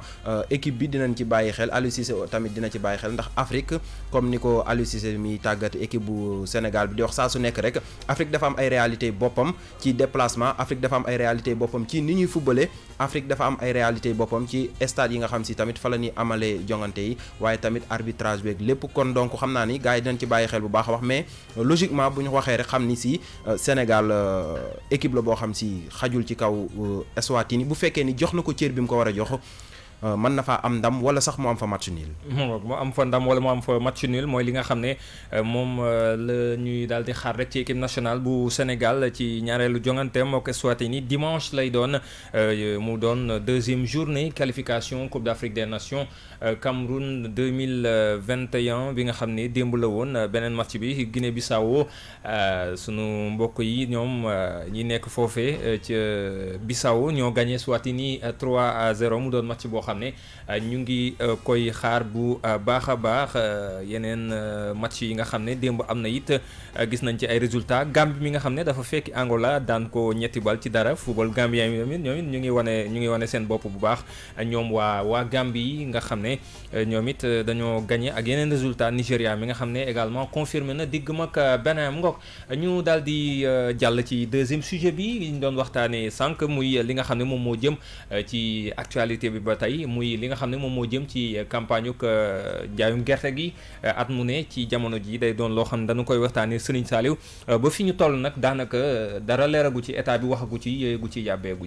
équipe bi dinañ ci bàyyi xel Aliou Cissé tamit dina ci bàyyi xel ndax Afrique comme ni ko Aliou Cissé mi tàggat équipe bu Sénégal bi di wax saa su nekk rek Afrique dafa am ay réalité boppam ci déplacement Afrique dafa am ay réalité boppam ci ni ñuy footballé Afrique dafa am ay réalité boppam ci stade yi nga xam si tamit fa la ñuy amalee jongante yi waaye tamit arbitrage beeg lépp kon donc xam naa ni gars yi dinañ ci bàyyi xel bu baax a wax mais logiquement bu ñu waxee rek xam ni si Sénégal équipe la boo xam si xajul ci kaw Eswatini bu fekkee ni jox na ko cër bi mu ko war a jox mën na faa am ndam wala sax mu am fa match nul. mu am fa ndam wala mu am fa match nul mooy li nga xam ne moom la ñuy daal di xaar rek ci équipe nationale bu Sénégal ci ñaareelu jonganteem ak Eswatini dimanche lay doon mu doon deuxième journée qualification Coupe d'Afrique des Nations Cameroun 2021 bi nga xam ne démb la woon beneen match bi Guinée-Bissau sunu mbokk yi ñoom ñi nekk foofee ca Bissau ñoo gagné Eswatini 3-0 mu doon match boo xam ne ñu ngi koy xaar bu baax a baax yeneen match yi nga xam ne démb am na it gis nañ ci ay résultats Gambie mi nga xam ne dafa fekki Angola daan ko 3-0 football Gambien yi tamit ñoom it ñu ngi wane seen bopp bu baax ñoom waa Gambie yi nga xam ne ñoom it dañoo gagné ak yeneen résultats Nigéria mi nga xam ne également confirmé na digg mag Benin ngoog ñu daal di jàll ci deuxième sujet bi ñu doon waxtaanee sànq muy li nga xam ne moom moo jëm ci actualité bi ba tey tey muy li nga xam ne moom moo jëm ci campagne uk jaayum gerte gi at mu ne ci jamono ji day doon loo xam ne dañu koy waxtaanee Serigne Saliou ba fi ñu toll nag daanaka dara leeragu ci état bi waxagu ci yéegu ci yàbbeegu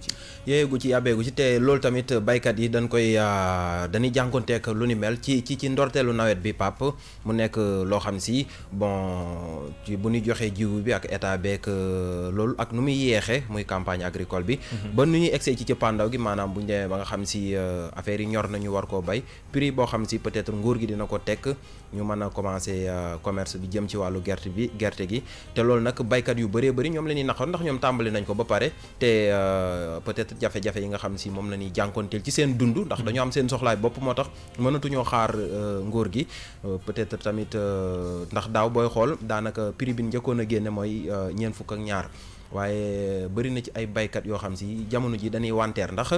ci te loolu tamit baykat yi dañuy jànkonteek lu ni mel ci ndorteelu nawet bi pap mu nekk loo xam si bon ci bu ñu joxee jiwu bi ak état beek loolu ak nu muy yeexee muy campagne agricole bi ba nu ñuy egsee ci cëppaandaw gi maanaam bu ñu demee ba nga xam si affaire yi ñor nañu war koo bay prix boo xam si peut-être nguur gi dina ko tekk ñu mën a commencer commerce bi jëm ci wàllu gerte gi te loolu nag baykat yu bëree bëri ñoom la ñuy naqar ndax ñoom tàmbali nañ ko ba pare te peut-être jafe-jafe yi nga xam si moom la ñuy jànkonteel ci seen dund ndax dañoo am seen soxlaay bopp moo tax mënatuñoo xaar nguur gi peut-être tamit ndax daaw booy xool daanaka prix bi njëkkoon a génne mooy ñeent fukk ak ñaar waaye bëri na ci ay baykat yoo xam si jamono ji dañuy wanteer ndax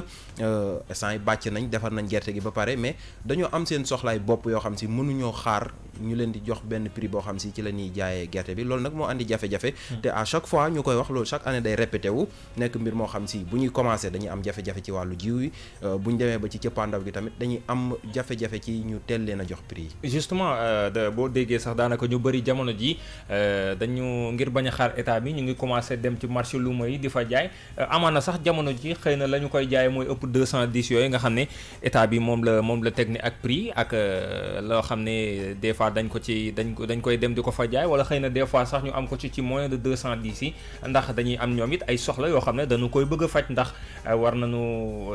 instant yi bàcc nañ defar nañ gerte gi ba pare mais dañoo am seen soxlaay bopp yoo xam si mënuñoo xaar ñu leen di jox benn prix boo xam si ci la ñuy jaayee gerte bi loolu nag moo andi jafe-jafe te à chaque fois ñu koy wax loolu chaque année day répété wu nekk mbir moo xam si bu ñuy commencé dañuy am jafe-jafe ci wàllu jiw yi bu ñu demee ba ci cëppaandaw gi tamit dañuy am jafe-jafe ci ñu teel leen a jox prix yi justement boo déggee sax daanaka ñu bëri jamono ji dañu ngir bañ a xaar état bi ñu ngi commencé dem ci marché luuma yi di fa jaay amaana sax jamono ji xëy na la ñu koy jaay mooy ëpp 210 yooyu nga xam ne état bi moom la teg ni ak prix ak loo xam ne des fois dañ koy dem di ko fa jaay wala xëy na des fois sax ñu am ko ci moins de 210 yi ndax dañuy am ñoom it ay soxla yoo xam ne dañu koy bëgg a faj ndax war nañu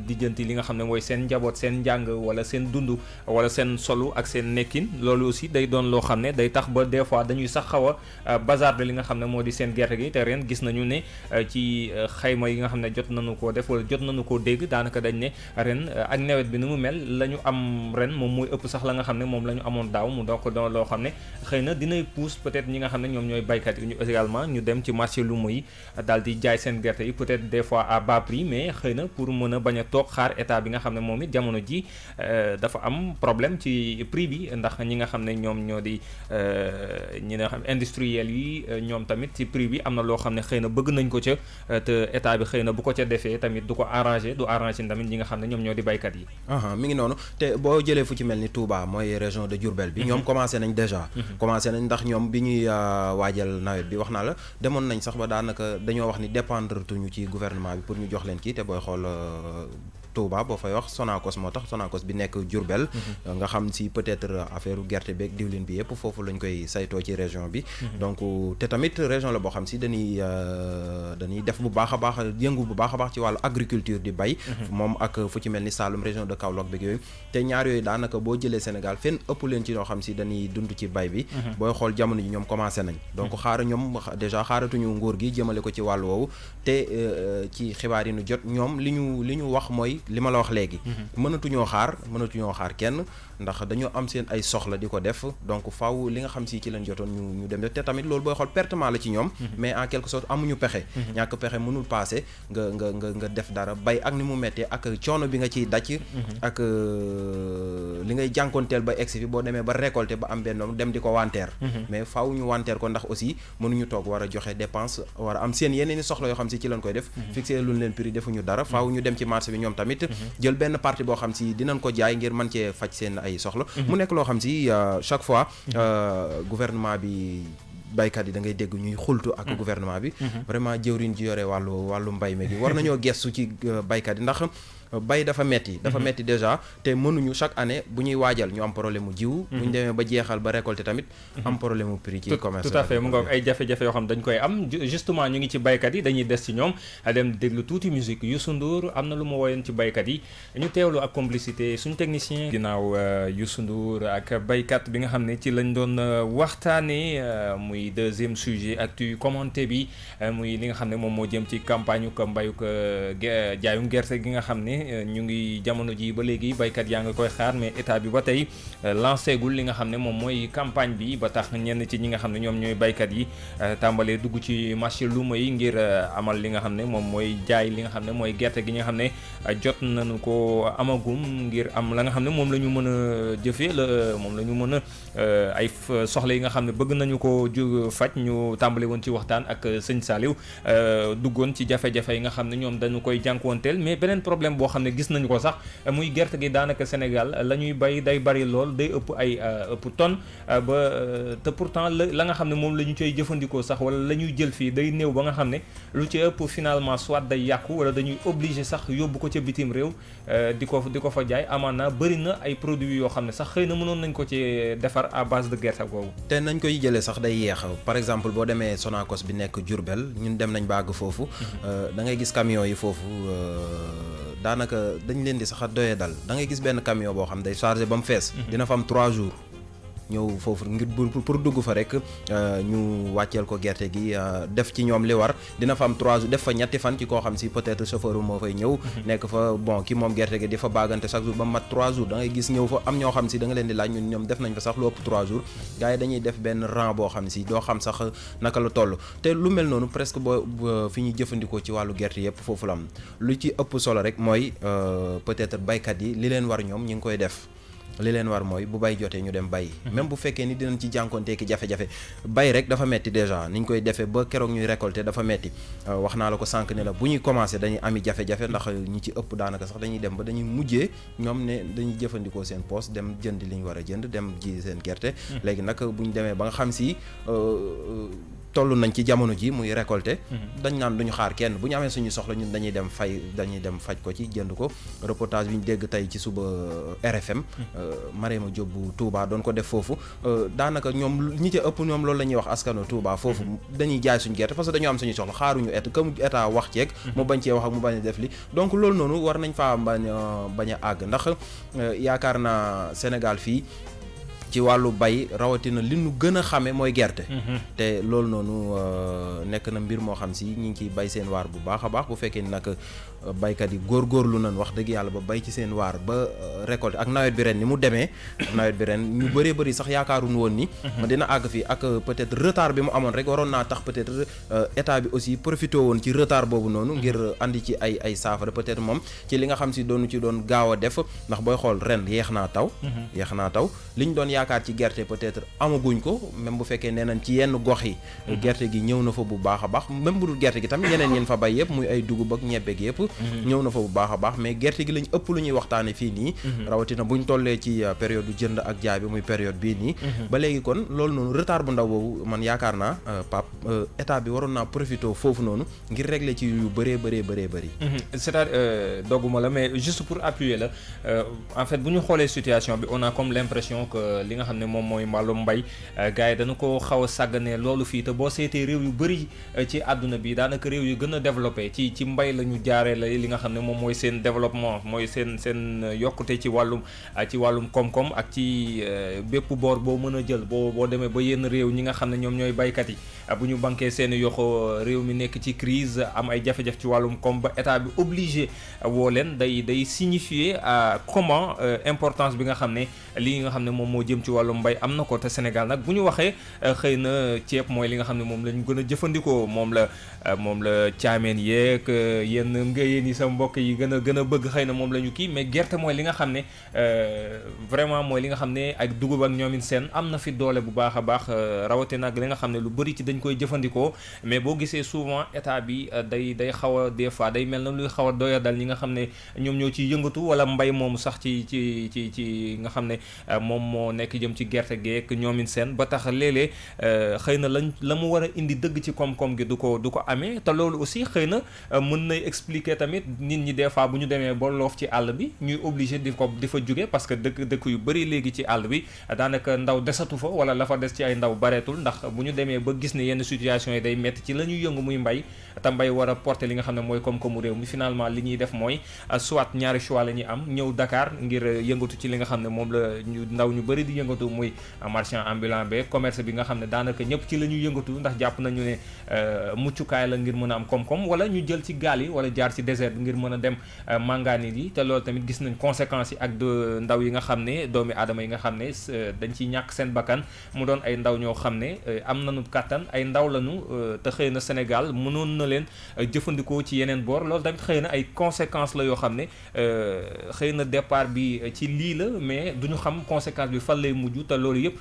dijjanti li nga xam ne mooy seen njaboot seen njàng wala seen dund wala seen solu ak seen nekkin loolu aussi day doon loo xam ne day tax ba des fois dañuy sax xaw a bazarde li nga xam ne moo di seen gerte gi te ren gis nañu ne ci xayma yi nga xam ne jot nañu koo def wala jot nañu koo dégg daanaka dañ ne ren ak nawet bi ni mu mel la ñu am ren moom mooy ëpp sax la nga xam ne moom la ñu amoon daaw mu donc doon loo xam ne xëy na dinay pousse peut-être ñi nga xam ne ñoom ñooy baykat yi ñu également ñu dem ci marché luuma yi daal di jaay seen gerte yi peut-être des fois à bas prix mais xëy na pour mën a bañ a toog xaar état bi nga xam ne moom it jamono ji dafa am problème ci prix bi ndax ñi nga xam ne ñoom ñoo di ñi nga xam industriel yi ñoom tamit ci prix bi am na loo xam ne xëy na bëgg nañ ko ca te état bi xëy na bu ko ca defee tamit du arrangé tamit ñi nga xam ne ñoom ñoo di baykat yi mi ngi noonu te boo jëlee fu ci mel ni Touba mooy région de Diourbel bi ñoom commencé nañ déjà commencé nañ ndax ñoom bi ñuy waajal nawet bi wax naa la demoon nañ sax ba daanaka dañoo wax ni dépendre tuñu ci gouvernement bi pour ñu jox leen kii te booy xool Touba boo fay wax Sonacos moo tax Sonacos bi nekk Diourbel nga xam si peut-être affaire gerte beeg diwlin bi yëpp foofu lañ koy saytoo ci région bi donc te tamit région la boo xam si dañuy def bu baax a baax yëngu bu baax a baax ci wàllu agriculture di bay moom ak fu ci mel ni Saloum région de Kaolack beeg yooyu te ñaar yooyu daanaka boo jëlee Sénégal fenn ëpp leen ci ñoo xam si dañuy dund ci bay bi booy xool jamono ji ñoom commencé nañ donc ñoom déjà xaaratuñu nguur gi jëmale ko ci wàllu woowu te ci xibaar yi nu jot ñoom li ñu wax mooy li ma la wax léegi mënatuñoo xaar kenn ndax dañoo am seen ay soxla di ko def donc faaw li nga xam si ci lañ jotoon ñu dem def te tamit loolu booy xool pertement la ci ñoom mais en quelque sorte amuñu pexe ñàkk pexe mënul passé nga def dara bay ak ni mu méttee ak coono bi nga ciy daj ak li ngay jànkoonteel ba egsi fi boo demee ba récolter ba am benn dem di ko wanteer mais faaw ñu wanteer ko ndax aussi mënuñu toog war a joxe dépense war a am seen yeneen i soxla yoo xam si ci lañ koy def fixé luñ leen prix defuñu dara faaw ñu dem ci marché bi ñoom tamit jël benn partie boo xam si dinañ ko jaay ngir mën cee faj seen ay soxla mu nekk loo xam si chaque fois gouvernement bi baykat yi da ngay dégg ñuy xultu ak gouvernement bi vraiment jëwriñ ji yore wàllu mbay mi gi war nañoo gestu ci baykat yi ndax bay dafa metti déjà te mënuñu chaque année bu ñuy waajal ñu am problème mu jiw bu ñu demee ba jeexal ba récolter tamit am problème mu prix ci commerce tout à fait mu ngoog ay jafe-jafe yoo xam dañ koy am justement ñu ngi ci baykat yi dañuy des ci ñoom dem déglu tuuti musique Youssou Ndour am na lu ma woyoon ci baykat yi ñu teewlu ak complicité suñu technicien ginnaaw Youssou Ndour ak baykat bi nga xam ne ci lañ doon waxtaanee muy deuxième sujet actu commenté bi muy li nga xam ne moom moo jëm ci campagne ko mbayuk jaayum gerte gi nga xam ne ñu ngi jamono ji ba léegi baykat yaa ngi koy xaar mais état bi ba tey lancé gul li nga xam ne moom mooy campagne bi ba tax ñenn ci ñi nga xam ne ñoom ñooy baykat yi tàmbalee dugg ci marché luuma yi ngir amal li nga xam ne moom mooy jaay li nga xam ne mooy gerte gi nga xam ne jot nañu ko amagum ngir am la nga xam ne moom la ñu mën a jëfee moom la ñu mën a ay soxla yi nga xam ne bëgg nañu ko faj ñu tàmbale woon ci waxtaan ak sëñ Saliou duggoon ci jafe-jafe yi nga xam ne ñoom dañu koy jànkuwanteel mais beneen problème boo xam ne gis nañu ko sax muy gerte gi daanaka Sénégal la ñuy bay day bari lool day ëpp ay ëpp tonne ba te pourtant la nga xam ne moom la ñu cay jëfandikoo sax wala la ñuy jël fii day néew ba nga xam ne lu ci ëpp finalement soit day yàqu wala dañuy obligé sax yóbbu ko ca bitim réew di ko fa jaay amaana bëri na ay produits yoo xam ne sax xëy na mënoon nañ ko ci defar à base de gerte googu. te nañ koy jëlee sax day yeex par exemple boo demee Sonacos bi nekk Diourbel ñun dem nañ bàgg foofu da ngay gis camion yi foofu daanaka dañ leen di sax a doyee dal da ngay gis benn camion boo xam day chargé ba mu fees dina fa am 3 jours ñëw foofu ngir pour dugg fa rek ñu wàcceel ko gerte gi def ci ñoom li war dina fa am 3 jours def fa ñetti fan ci koo xam si peut-être chauffeur moo fay ñëw nekk fa bon ki moom gerte gi di fa baagante chaque jour ba mat 3 jours da ngay gis ñëw fa am ñoo xam si da nga leen di laaj ñun ñoom def nañ fa sax lu ëpp 3 jours gars yi dañuy def benn rang boo xam si doo xam sax naka la toll te lu mel noonu presque boo fi ñuy jëfandikoo ci wàllu gerte yëpp foofu la am lu ci ëpp solo rek mooy peut-être baykat yi li leen war ñoom ñi ngi koy def li leen war mooy bu bay jotee ñu dem bay même bu fekkee ni dinañ ci jànkoonteeki jafe-jafe bay rek dafa metti déjà niñ koy defee ba keroog ñuy récolter dafa metti wax naa la ko sànq ne la bu ñuy commencer dañuy ami jafe-jafe ndax ñi ci ëpp daanaka sax dañuy dem ba dañuy mujjee ñoom ne dañuy jëfandikoo seen poste dem jënd li ñu war a jënd dem ji seen gerte léegi nag bu ñu demee ba nga xam si toll nañ ci jamono ji muy récolter dañ naan duñu xaar kenn bu ñu amee suñu soxla ñun dañuy dem faj ko ci jënd ko reportage bi ñu dégg tey ci suba RFM Mariama Diop bu Touba doon ko def foofu daanaka ñoom ñi ca ëpp ñoom loolu la ñuy wax askano Touba foofu dañuy jaay suñu gerte parce que dañoo am suñu soxla xaaruñu état wax ceeg mu bañ cee wax ak mu bañ a def li donc loolu noonu war nañ faa bañ a àgg ndax yaakaar naa Sénégal fii ci wàllu bay rawatina li nu gën a xame mooy gerte te loolu noonu nekk na mbir moo xam si ñi ngi ciy bay seen waar bu baax a baax bu fekkee ni nag baykat yi góorgóorlu nañ wax dëgg yàlla ba bay ci seen waar ba récolte ak nawet bi ren ni mu demee nawet bi ren ñu bëree bëri sax yaakaaruñu woon ni dina àgg fii ak peut-être retard bi mu amoon rek waroon naa tax peut-être état bi aussi profité woon ci retard boobu noonu ngir andi ci ay saafara peut-être moom ci li nga xam si doonu ci doon gaaw a def ndax booy xool ren yeex naa taw liñ doon yaakaar ci gerte peut-être amaguñ ko même bu fekkee nee nañ ci yenn gox yi gerte gi ñëw na fa bu baax a baax même bu dul gerte gi tamit yeneen yéen fa bay yëpp muy ay dugub ak ñebbe gi yëpp ñëw na fa bu baax a baax mais gerte gi lañ ëpp lu ñuy waxtaane fii nii rawatina buñ tollee ci période du jënd ak jaay bi muy période bii nii ba léegi kon loolu noonu retard bu ndaw boobu man yaakaar naa Pape état bi waroon naa profité foofu noonu ngir régler ci yu bëree bëri c'est-à-dire dogguma la mais juste pour appuyer la en fait bu ñu xoolee situation bi on a comme l'impression que li nga xam ne moom mooy wàllum mbay gars yi dañu ko xaw a sàgganee loolu fii te boo seetee réew yu bëri ci àdduna bi daanaka réew yu gën a développé ci mbay la ñu jaaree la li nga xam ne moom mooy seen développement mooy seen yokkute ci wàllum koom-koom ak ci bépp boor boo mën a jël boo demee ba yenn réew ñi nga xam ne ñoom ñooy baykat yi bu ñu bankee seen yoxo réew mi nekk ci crise am ay jafe-jafe ci wàllum koom ba état bi obligé woo leen day signifier comment importance bi nga xam ne li nga xam ne moom moo jëm ci wàllum mbay am na ko te Sénégal nag bu ñu waxee xëy na ceeb mooy li nga xam ne moom la ñu gën a jëfandikoo moom la caameen yeeg yenn ngëyeen yi sa mbokk yi gën a bëgg xëy na moom la ñu kii mais gerte mooy li nga xam ne vraiment mooy li nga xam ne ak dugub ak ñoomin seen am na fi doole bu baax a baax rawatina ak li nga xam ne lu bëri ci dañ koy jëfandikoo mais boo gisee souvent état bi day xaw a des fois day mel na luy xaw a doya dal ñi nga xam ne ñoom ñoo ciy yëngatu wala mbay moomu sax ci nga xam ne moom moo nekk jëm ci gerte geek ñoomin seen ba tax léeg-léeg xëy na la mu war a indi dëgg ci koom-koom gi du ko amee te loolu aussi xëy na mën nay expliquer tamit nit ñi des fois bu ñu demee ba loof ci àll bi ñuy obligé di fa jóge parce que dëkk yu bëri léegi ci àll bi daanaka ndaw desatu fa wala la fa des ci ay ndaw bareetul ndax bu ñu demee ba gis ne yenn situation yi day metti ci la ñuy yëngu muy mbay te mbay war a porter li nga xam ne mooy koom-koomu réew mi finalement li ñuy def mooy soit ñaari choix la ñuy am ñëw Dakar ngir yëngatu ci li nga xam ne moom la ñu ndaw ñu bëri di yëngatu muy marchand ambulant be commerce bi nga xam ne daanaka ñëpp ci la ñuy yëngatu ndax jàpp nañu ne muccukaay la ngir mën a am koom-koom wala ñu jël ci gaal yi wala jaar ci désert bi ngir mën a dem màngaani yi te loolu tamit gis nañ conséquences yi ak ndaw yi nga xam ne doomi aadama yi nga xam ne dañ ciy ñàkk seen bakkan mu doon ay ndaw ñoo xam ne am nañu kàttan ay ndaw lañu te xëy na Sénégal mënoon na leen jëfandikoo ci yeneen boor loolu tamit xëy na ay conséquences la yoo xam ne xëy na départ bi ci lii la mais duñu xam conséquence bi fan lay mujj te loolu yëpp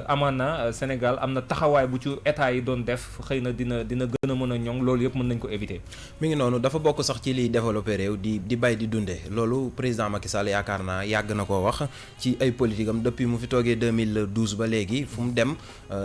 amaana Sénégal am na taxawaay bu ci état yi doon def xëy na dina gën a mën a ñoŋ loolu yëpp mën nañ ko éviter. mi ngi noonu dafa bokk sax ci liy développé réew di bay di dundee loolu président Macky Sall yaakaar naa yàgg na koo wax ci ay politique am depuis mu fi toogee 2012 ba léegi fu mu dem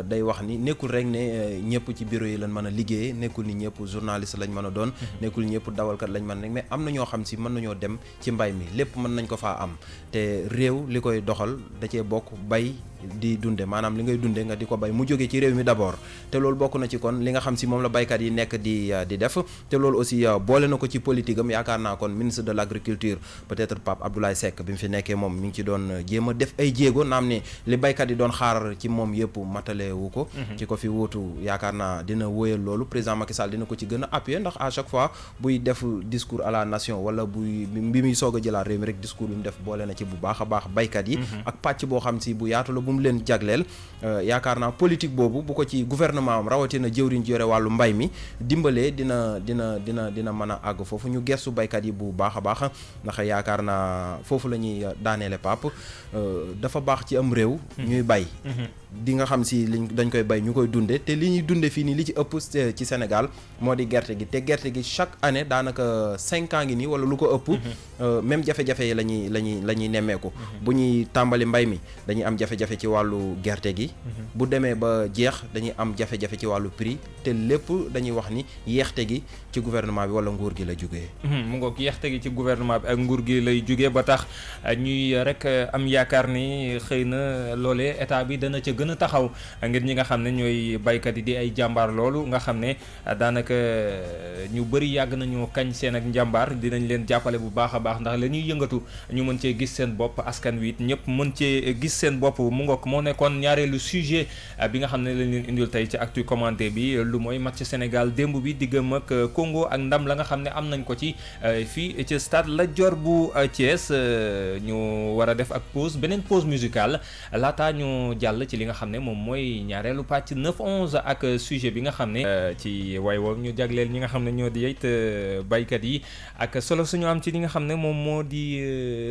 day wax ni nekkul rek ne ñëpp ci bureau yi lañ mën a liggéeyee nekkul ni ñëpp journaliste lañ mën a doon nekkul ñëpp dawalkat lañ mën a nekk mais am na ñoo xam si mën nañoo dem ci mbay mi lépp mën nañ ko faa am te réew li koy doxal da cee bokk bay di dunde maanaam li ngay dunde nga di ko bay mu jógee ci réew mi d'abord te loolu bokk na ci kon li nga xam si moom la baykat yi nekk di def te loolu aussi boole na ko ci politique am yaakaar naa kon ministre de l'agriculture peut-être Pape Abdoulaye Seck bi mu fi nekkee moom mi ngi ci doon jéem a def ay jéego naam ne li baykat yi doon xaar ci moom yëpp matale wu ko ci ko fi wuutu yaakaar naa dina wóyal loolu président Macky Sall dina ko ci gën a appuyer ndax à chaque fois buy def discours à la nation wala bi muy soog a jëlaat réew mi rek discours bi mu def boole na ci bu baax a baax baykat yi ak pàcc boo xam si bu yaatu la mu leen jagleel yaakaar naa politique boobu bu ko ci gouvernement am rawatina jëwriñ ji yore wàllu mbay mi dimbalee dina mën a àgg foofu ñu gestu baykat yi bu baax a baax ndax yaakaar naa foofu la ñuy daaneele Pape dafa baax ci am réew ñuy bay di nga xam si liñ dañ koy bay ñu koy dunde te li ñuy dunde fii nii li ci ëpp ci Sénégal moo di gerte gi te gerte gi chaque année daanaka 5 ans ngi nii wala lu ko ëpp même jafe-jafe yi la ñuy nemmeeku bu ñuy tàmbali mbay mi dañuy am jafe-jafe ci wàllu gerte gi bu demee ba jeex dañuy am jafe-jafe ci wàllu prix te lépp dañuy wax ni yeexte gi ci gouvernement bi wala nguur gi la jógee mu ngoog yeexte gi ci gouvernement bi ak nguur gi lay jógee ba tax ñuy rek am yaakaar ni xëy na loolee état bi dana ca gën a taxaw ngir ñi nga xam ne ñooy baykat yi di ay jàmbaar loolu nga xam ne daanaka ñu bëri yàgg nañu kañ seen ak njàmbaar dinañ leen jàppale bu baax a baax ndax la ñuy yëngatu ñu mën cee gis seen bopp askan wi it ñëpp mën cee gis seen bopp mu ngoog moo nekkoon ñaareelu sujet bi nga xam ne lañ leen indil tey ci actu commenté bi lu mooy match Sénégal démb bi diggam ak Congo ak ndam la nga xam ne am nañ ko ci fii ci stade Lat Dior bu Thiès ñu war a def ak pause beneen pause musicale laata ñu jàll ci li nga xam ne moom mooy ñaareelu pàcc 9-11 ak sujet bi nga xam ne ci way woo ñu jagleel ñi nga xam ne ñoo di it baykat yi ak solo suñu am ci li nga xam ne moom moo di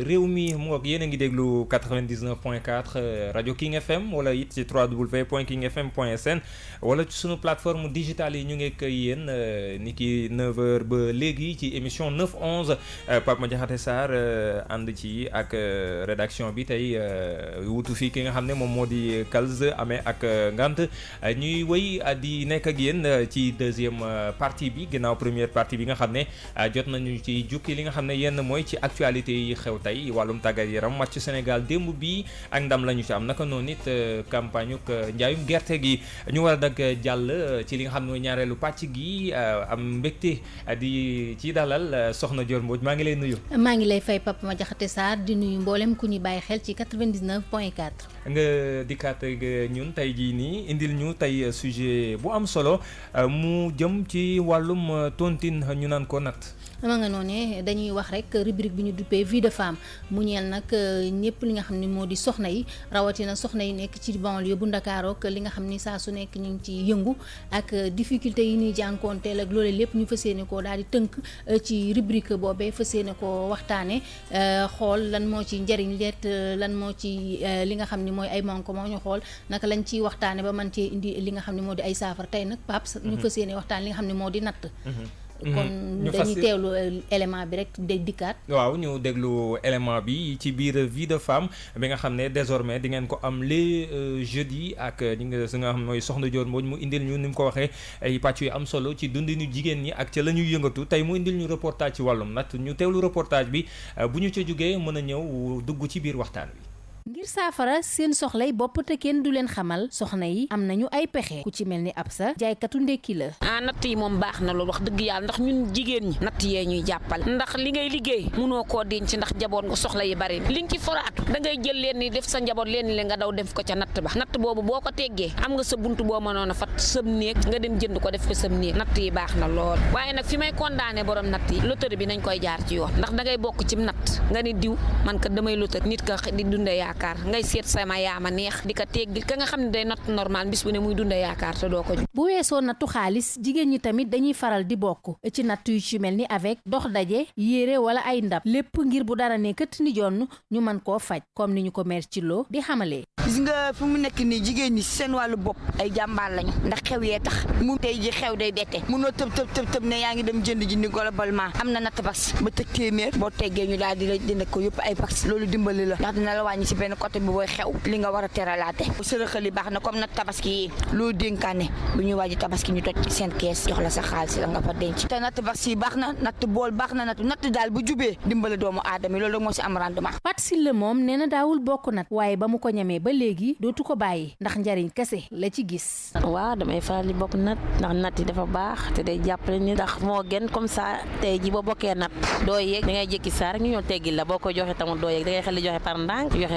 réew mi mu ngoog yéen a ngi déglu 99.4 rajo King FM wala it ci www.kingfm.sn wala ci sunu plateforme digitale yi ñu ngi ak yéen ni ki 9h ba léegi ci émission 9-11 Pape Madiakhaté Sarr ànd ci ak rédaction bi tey wutu fii ki nga xam ne moom moo di Kalz amee ak ngant ñuy wëy di nekk ak yéen ci deuxième partie bi ginnaaw première partie bi nga xam ne jot nañu ci jukki li nga xam ne yenn mooy ci actualité yi xew tey wàllum tàggat yaram match Sénégal démb bi ak ndam la ñu ci am naka noonu it campagne ak njaayum gerte gi ñu war a nag jàll ci li nga xam ne mooy ñaareelu pàcc gi am mbégte di ci dalal soxna Dior Mbodj maa ngi lay nuyu. maa ngi lay fay Pape Madiakhaté Sarr di nuyu mboolem ku ñu bàyyi xel ci 99.4. nga dikkaat ak ñun tey jii nii indil ñu tey sujet bu am solo mu jëm ci wàllum tontine ñu naan ko natt. ma nga noonu dañuy wax rek rubrique bi ñu duppee vie de femme mu ñeel nag ñëpp li nga xam ne moo di soxna yi rawatina soxna yi nekk ci banlieue bu Ndakaaru ak li nga xam ni saa su nekk ñu ngi ci yëngu ak difficulté yi ñuy jànkoonteel ak loolu lépp ñu fas yéene koo daal di tënk ci rubrique boobee fas yéene koo waxtaane xool lan moo ci njëriñ leet lan moo ci li nga xam ne mooy ay manko moo ñu xool naka lañ ciy waxtaane ba man cee indi li nga xam ne moo di ay saafara tey nag Pape ñu fas yéene waxtaan li nga xam ne moo di natt kon dañuy teewlu élément bi rek de dikkaat. waaw ñu déglu élément bi ci biir vie de femme bi nga xam ne désormais di ngeen ko am les jeudis ak ñi nga xam mooy soxna Dior Mbodj mu indil ñu ni mu ko waxee ay pàcc yu am solo ci dundinu jigéen ñi ak ca la ñuy yëngatu tey mu indil ñu reportage ci wàllum nag ñu teewlu reportage bi bu ñu ca jógee mën a ñëw dugg ci biir waxtaan wi. ngir saafara seen soxlay bopp te kenn du leen xamal soxna yi am nañu ay pexe ku ci mel ni Absa jaaykatu ndekki la. natt yi moom baax na loolu wax dëgg yàlla ndax ñun jigéen ñi natt yee ñuy jàppal ndax li ngay liggéey mënoo koo denc ndax njaboot nga soxla yi bari li nga ci foraatu da ngay jël leen ni def sa njaboot leen ni nga daw def ko ca natt ba natt boobu boo ko teggee am nga sa buntu boo mënoon a fat sëm néeg nga dem jënd ko def ko sëm néeg natt yi baax na lool waaye nag fi may condamné borom natt yi loterie bi nañ koy jaar ci yoon ndax da ngay bokk ci natt nga ni diw man ka damay loterie nit ka di dunde yaakaar ngay seet sama yaama neex di ko teggi ka nga xam ne day natt normal bis bu ne muy dunde yaakaar te doo ko bu weesoo nattu xaalis jigéen ñi tamit dañuy faral di bokk ci natt yu ci mel ni avec dox daje yére wala ay ndab lépp ngir bu dara ne kët ni jonn ñu mën koo faj comme ni ñu ko meer ci loo di xamalee. gis nga fi mu nekk nii jigéen ñi seen wàllu bopp ay jàmbaar lañu ndax xew yee tax mu tey ji xew day bette munoo tëb ne yaa ngi dem jënd ji ni globalement am na natt bas ba teg téeméer boo teggee ñu daal di la dina ko yëpp ay bas loolu dimbali la ndax dina la wàññi si benn côté bi booy xew li nga war a teralaate sërëxali baax na comme natt tabaski yi loo dénkaane bu ñuy waaji tabaski ñu toj seen kees jox la sa xaalis la nga fa denc te natt bas yi baax na natt bool baax na natt daal bu jubee dimbali doomu aadama loolu moo si am rendement. Pat Sylla moom nee na daawul bokk nat waaye ba mu ko ñamee ba léegi dootu ko bàyyi ndax njariñ kese la ci gis. waaw damay faral di bokk nat ndax nat yi dafa baax te day jàppale ni ndax moo gën comme ça tey ji boo bokkee nat doo yéeg da ngay jékki saa rek ñu ñëw teggil la boo ko joxe tamit doo yéeg da ngay xel di joxe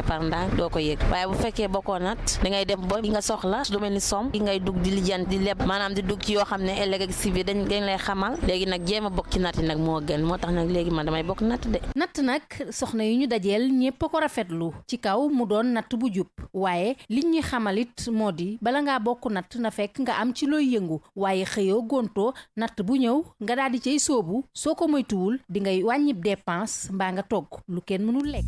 par ndànk doo ko yéeg waaye bu fekkee bokkoo nat da ngay dem ba yi nga soxla lu mel ni som yi ngay dugg di lijjan di leb maanaam di dugg ci yoo xam ne ëllëg ak si biir dañ lay xamal léegi nag jéem a bokk ci nat yi nag moo gën moo tax nag léegi man damay bokk natt de. natt nag soxna yi ñu dajeel ñépp a ko rafetlu ci kaw mu doon natt bu jub waaye liñ ñuy xamalit moo di bala ngaa bokk natt na fekk nga am ci looy yëngu waaye xëyoo gontoo natt bu ñëw nga daal di cay sóobu soo ko moytuwul di ngay wàññib dépense mbaa nga togg lu kenn mënul lekk.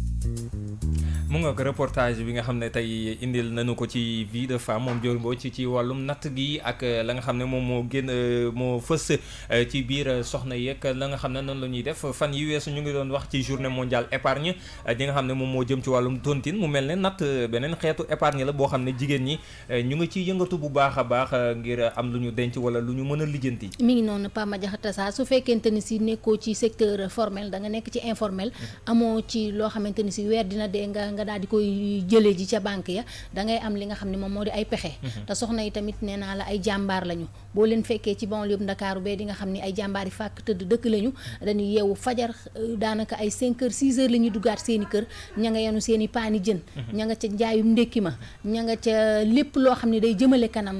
mu nga ko reportage bi nga xam ne tey indil nañu ko ci vie de femme moom Dior Mbodj ci wàllum natt gi ak la nga xam ne moom moo génn moo fës ci biir soxna yeeg la nga xam ne noonu la ñuy def fan yi weesu ñu ngi doon wax ci journée mondiale épargne di nga xam ne moom moo jëm ci wàllum tontine mu mel ne natt beneen xeetu épargne la boo xam ne jigéen ñi ñu ngi ciy yëngatu bu baax a baax ngir am lu ñu denc wala lu ñu mën a lijjanti. mi ngi noonu Pa Madiakhata Sarr su fekkente ni si nekkoo ci secteur formel da nga nekk ci informel amoo ci loo xamante ni si weer dina dee nga daal di koy jëlee ji ca banque ya da ngay am li nga xam ne moom moo di ay pexe te soxna yi tamit nee naa la ay jàmbaar lañu boo leen fekkee ci banlieue Ndakaaru bee di nga xam ne ay jàmbaar yi fàkk tëdd dëkk lañu dañuy yeewu fajar daanaka ay 5 heures 6 heures la ñuy duggaat seen i kër ña nga yenu seen i paani jën ña nga ca njaayum ndékki ma ña nga ca lépp loo xam ne day jëmale kanam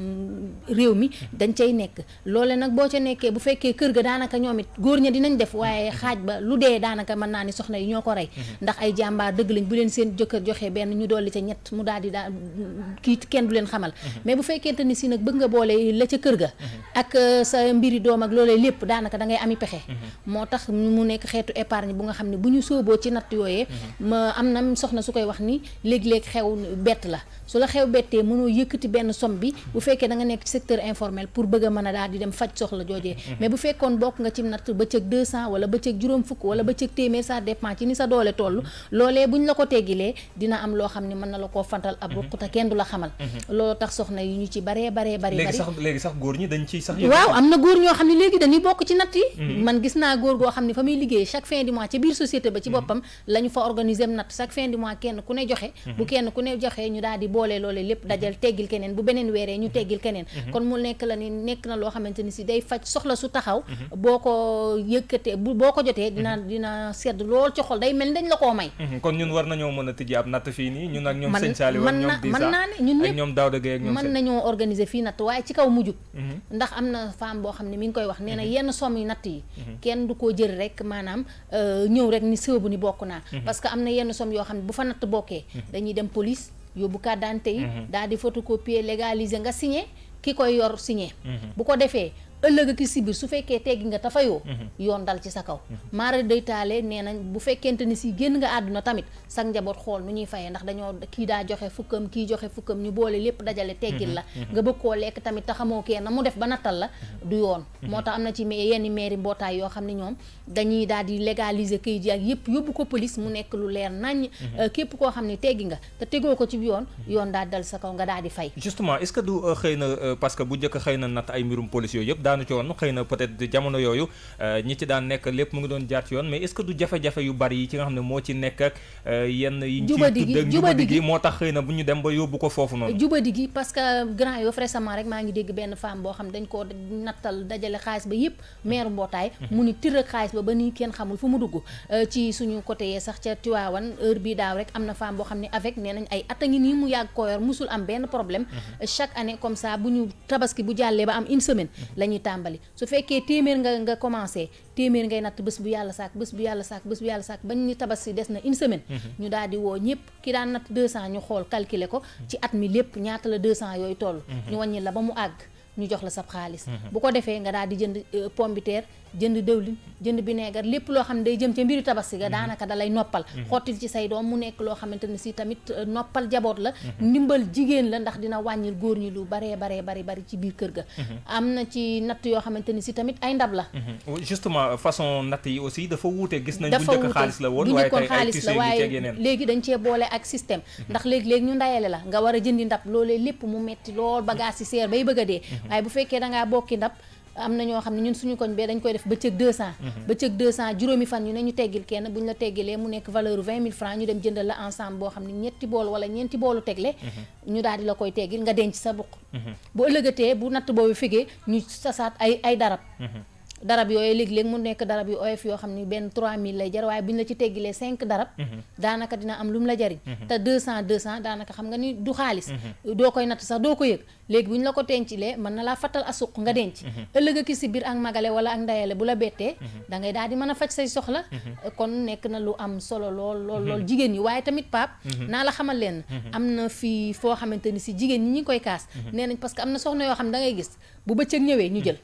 réew mi dañ cay nekk loole nag boo ca nekkee bu fekkee kër ga daanaka ñoom it góor ña dinañ def waaye xaaj ba lu dee daanaka mën naa ni soxna yi ñoo ko rey ndax ay jàmbaar dëgg lañ bu leen seen jëkkër joxe benn ñu dolli ca ñett mu daal di daal kii kenn du leen xamal mais bu fekkente ni si nag bëgg nga boole la ca kër ga ak sa mbiri doom ak loolee lépp daanaka da ngay ami pexe moo tax mu nekk xeetu épargne bu nga xam ne bu ñu sooboo ci natt yooyee ma am na soxna su koy wax ni léeg-léeg xew bett la su la xew bettee mënoo yëkkati benn somme bi bu fekkee da nga nekk ci secteur informel pour bëgg a mën a daal di dem faj soxla joojee mais bu fekkoon bokk nga ci natt bëccëg 200 wala bëccëg juróom fukk wala bëccëg téeméer ça dépend ci ni sa doole toll loolee buñ la ko teggilee dina am loo xam ne mën na la koo fantal ab ruq te kenn du la xamal loolu tax soxna yi ñu ci baree léegi sax góor ñi dañ ci sax waaw am na góor ñoo xam ne léegi dañuy bokk ci natt yi man gis naa góor goo xam ne fa muy liggéey chaque fin du mois ci biir société ba ci boppam la ñu fa organiser natt chaque fin du mois kenn ku ne joxe bu kenn ku ne joxe ñu daal di boole loole lépp dajal teggil keneen bu beneen weeree ñu teggil keneen kon mu nekk la ni nekk na loo xamante ni si day faj soxla su taxaw boo ko yëkkatee boo ko jotee dina sedd lool ci xol day mel ni dañ la koo may kon ñun war nañoo mën a tijji ab natt fii nii ñun ak ñoom sëñ Saliou ak ñoom Disa mën naa ne ñun ak ñoom Daouda Gueye ak ñoom mën nañoo organiser fii natt waaye ci kaw mujjub ndax am na femme boo xam ne mi ngi koy wax nee na yenn somme yu natt yi kenn du koo jël rek maanaam ñëw rek ni sëbu ni bokk naa parce que am na yenn somme yoo xam ne bu fa natt bokkee dañuy dem police yóbbu carte d'identité yi daal di photocopier légaliser nga signé ki koy yor signé bu ko defee ëllëg ki si biir su fekkee teggi nga tafayoo yoon dal ci sa kaw maara day taale nee nañ bu fekkente ni si génn nga àdduna tamit sax njaboot xool nu ñuy fayee ndax dañoo kii daa joxe fukkam kii joxe fukkam ñu boole lépp dajale teggil la nga bëgg koo lekk tamit te xamoo kee na mu def ba nattal la du yoon moo tax am na ci yenn mairie mbootaay yoo xam ne ñoom dañuy daal di légaliser kayit yi ak yëpp yóbbu ko police mu nekk lu leer naññ képp koo xam ne teggi nga te tegoo ko ci yoon daal dal sa kaw nga daal di fay justement est-ce que du xëy na parce que bu njëkk xëy na natt ay mbirum police yooyu yëpp daanu ci woon xëy na peut-être jamono yooyu ñi ci daan nekk lépp mu ngi doon jaar ci yoon mais est-ce que du jafe-jafe yu bari yi ci nga xam ne moo ci nekk ak yenn yi ñu ciy tudd ak jubadi gi moo tax xëy na bu ñu dem ba yóbbu ko foofu noonu jubadi gi parce que Grand Yoff récemment rek maa ngi dégg benn femme boo xam dañ koo nattal dajale xaalis ba yëpp maire mbootaay mu ni tir ak xaalis ba nii kenn xamul fu mu dugg ci suñu côté yee sax ca Tiwaawan heure bii daaw rek am na femme boo xam ne avec nee nañ ay at a ngi nii mu yàgg koo yor musul am benn problème chaque année comme ça bu ñu tabaski bu jàllee ba am une semaine la ñuy tàmbali su fekkee téeméer nga commencé téeméer ngay natt bés bu yàlla saak bañ ñu tabaski des na une semaine ñu daal di woo ñëpp ki daan natt 200 ñu xool calculer ko ci at mi lépp ñaata la 200 yooyu toll ñu wàññi la ba mu àgg ñu jox la sa xaalis bu ko defee nga daal di jënd pomme de terre jënd dëwlin jënd vinaigre lépp loo xam ne day jëm ca mbiru tabaski ga daanaka da lay noppal xottil ci say doom mu nekk loo xamante ne si tamit noppal jaboot la ndimbal jigéen la ndax dina wàññil góor ñi lu baree bari ci biir kër ga am na ci natt yoo xamante ni si tamit ay ndab la justement façon natt yi aussi dafa wuute gis nañ bu njëkk xaalis la woon waaye tey ay tissu yi ceeg yeneen léegi dañ cee boole ak système ndax léegi ñu ndayale la nga war a jëndi ndab loolee lépp mu metti lool bagage yi seer bay bëgg a dee waaye bu fekkee dangaa bokki ndab am na ñoo xam ne ñun suñu koñ bee dañ koy def bëccëg 200 bëccëg 200 juróomi fan ñu ne ñu teggil kenn bu ñu la teggilee mu nekk valeur 20 000 francs ñu dem jëndal la ensemble boo xam ne ñetti bool wala ñeenti boolu tegle ñu daal di la koy teggil nga denc sa buq bu ëllëgatee bu natt boobu figee ñu sasaat ay darab yooyu léeg-léeg mu nekk darab yu oyof yoo xam ni benn 3000 lay jar waaye bu ñu la ci teggilee 5 darab daanaka dina am lu mu la jariñ te 200 daanaka xam nga ni du xaalis doo koy natt sax doo ko yëg léegi bu ñu la ko tencilee mën na laa fattal asuq nga denc ëllëg ki si biir ak magale wala ak ndayale bu la bettee da ngay daal di mën a faj say soxla kon nekk na lu am solo lool jigéen ñi waaye tamit Pape naa la xamal leen am na fii foo xamante ni si jigéen ñi koy kaas nee nañ parce que am na soxna yoo xam da ngay gis bu bëccëg ñëwee ñu jël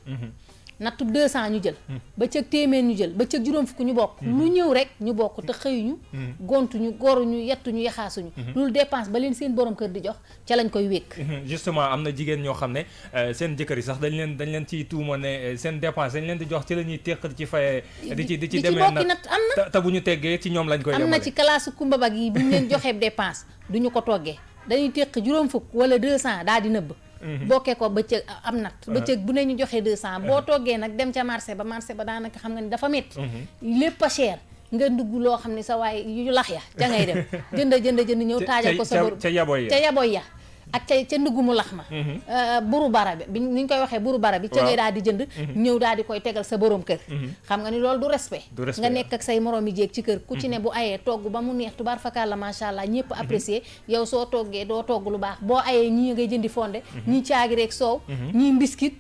nattub 200 ñu jël bëccëg téeméer ñu jël bëccëg juróom fukk ñu bokk lu ñëw rek ñu bokk te xëyuñu gontuñu goruñu yettuñu yaxaasuñu loolu dépense ba leen seen borom kër di jox ca lañ koy wékk justement am na jigéen ñoo xam ne seen jëkkër yi sax dañ leen ciy tuuma ne seen dépense dañ leen di jox ci la ñuy téq ci faye di ci demee bokki natt am na te bu ñu teggee ci ñoom lañ koy yemale am na ci classe kumba bag yi bu ñu leen joxee dépense duñu ko toggee dañuy téq juróom fukk wala 200 daal di nëbb bokkee ko bëccëg am natt bëccëg bu ne ñu joxee 200 boo toggee nag dem ca marché ba daanaka xam nga ni dafa métti lépp a cher nga dugg loo xam ne sa waay yu lax ya ca ngay dem jënd ñëw taajal ko sa borom ca yaboy ya ak ca ndugg mu lax ma buru bara bi ni ñu koy waxee buru bara bi ca ngay daal di jënd ñëw daal di koy tegal sa borom kër xam nga ni loolu du respect nga nekk ak say moroom yi jéeg ci kër ku ci ne bu ayee togg ba mu neex tubaar fakal la macha allah ñëpp apprécier yow soo toggee doo togg lu baax boo ayee ñii ngay jëndi fonde ñii caagi rek soow ñii mbiskit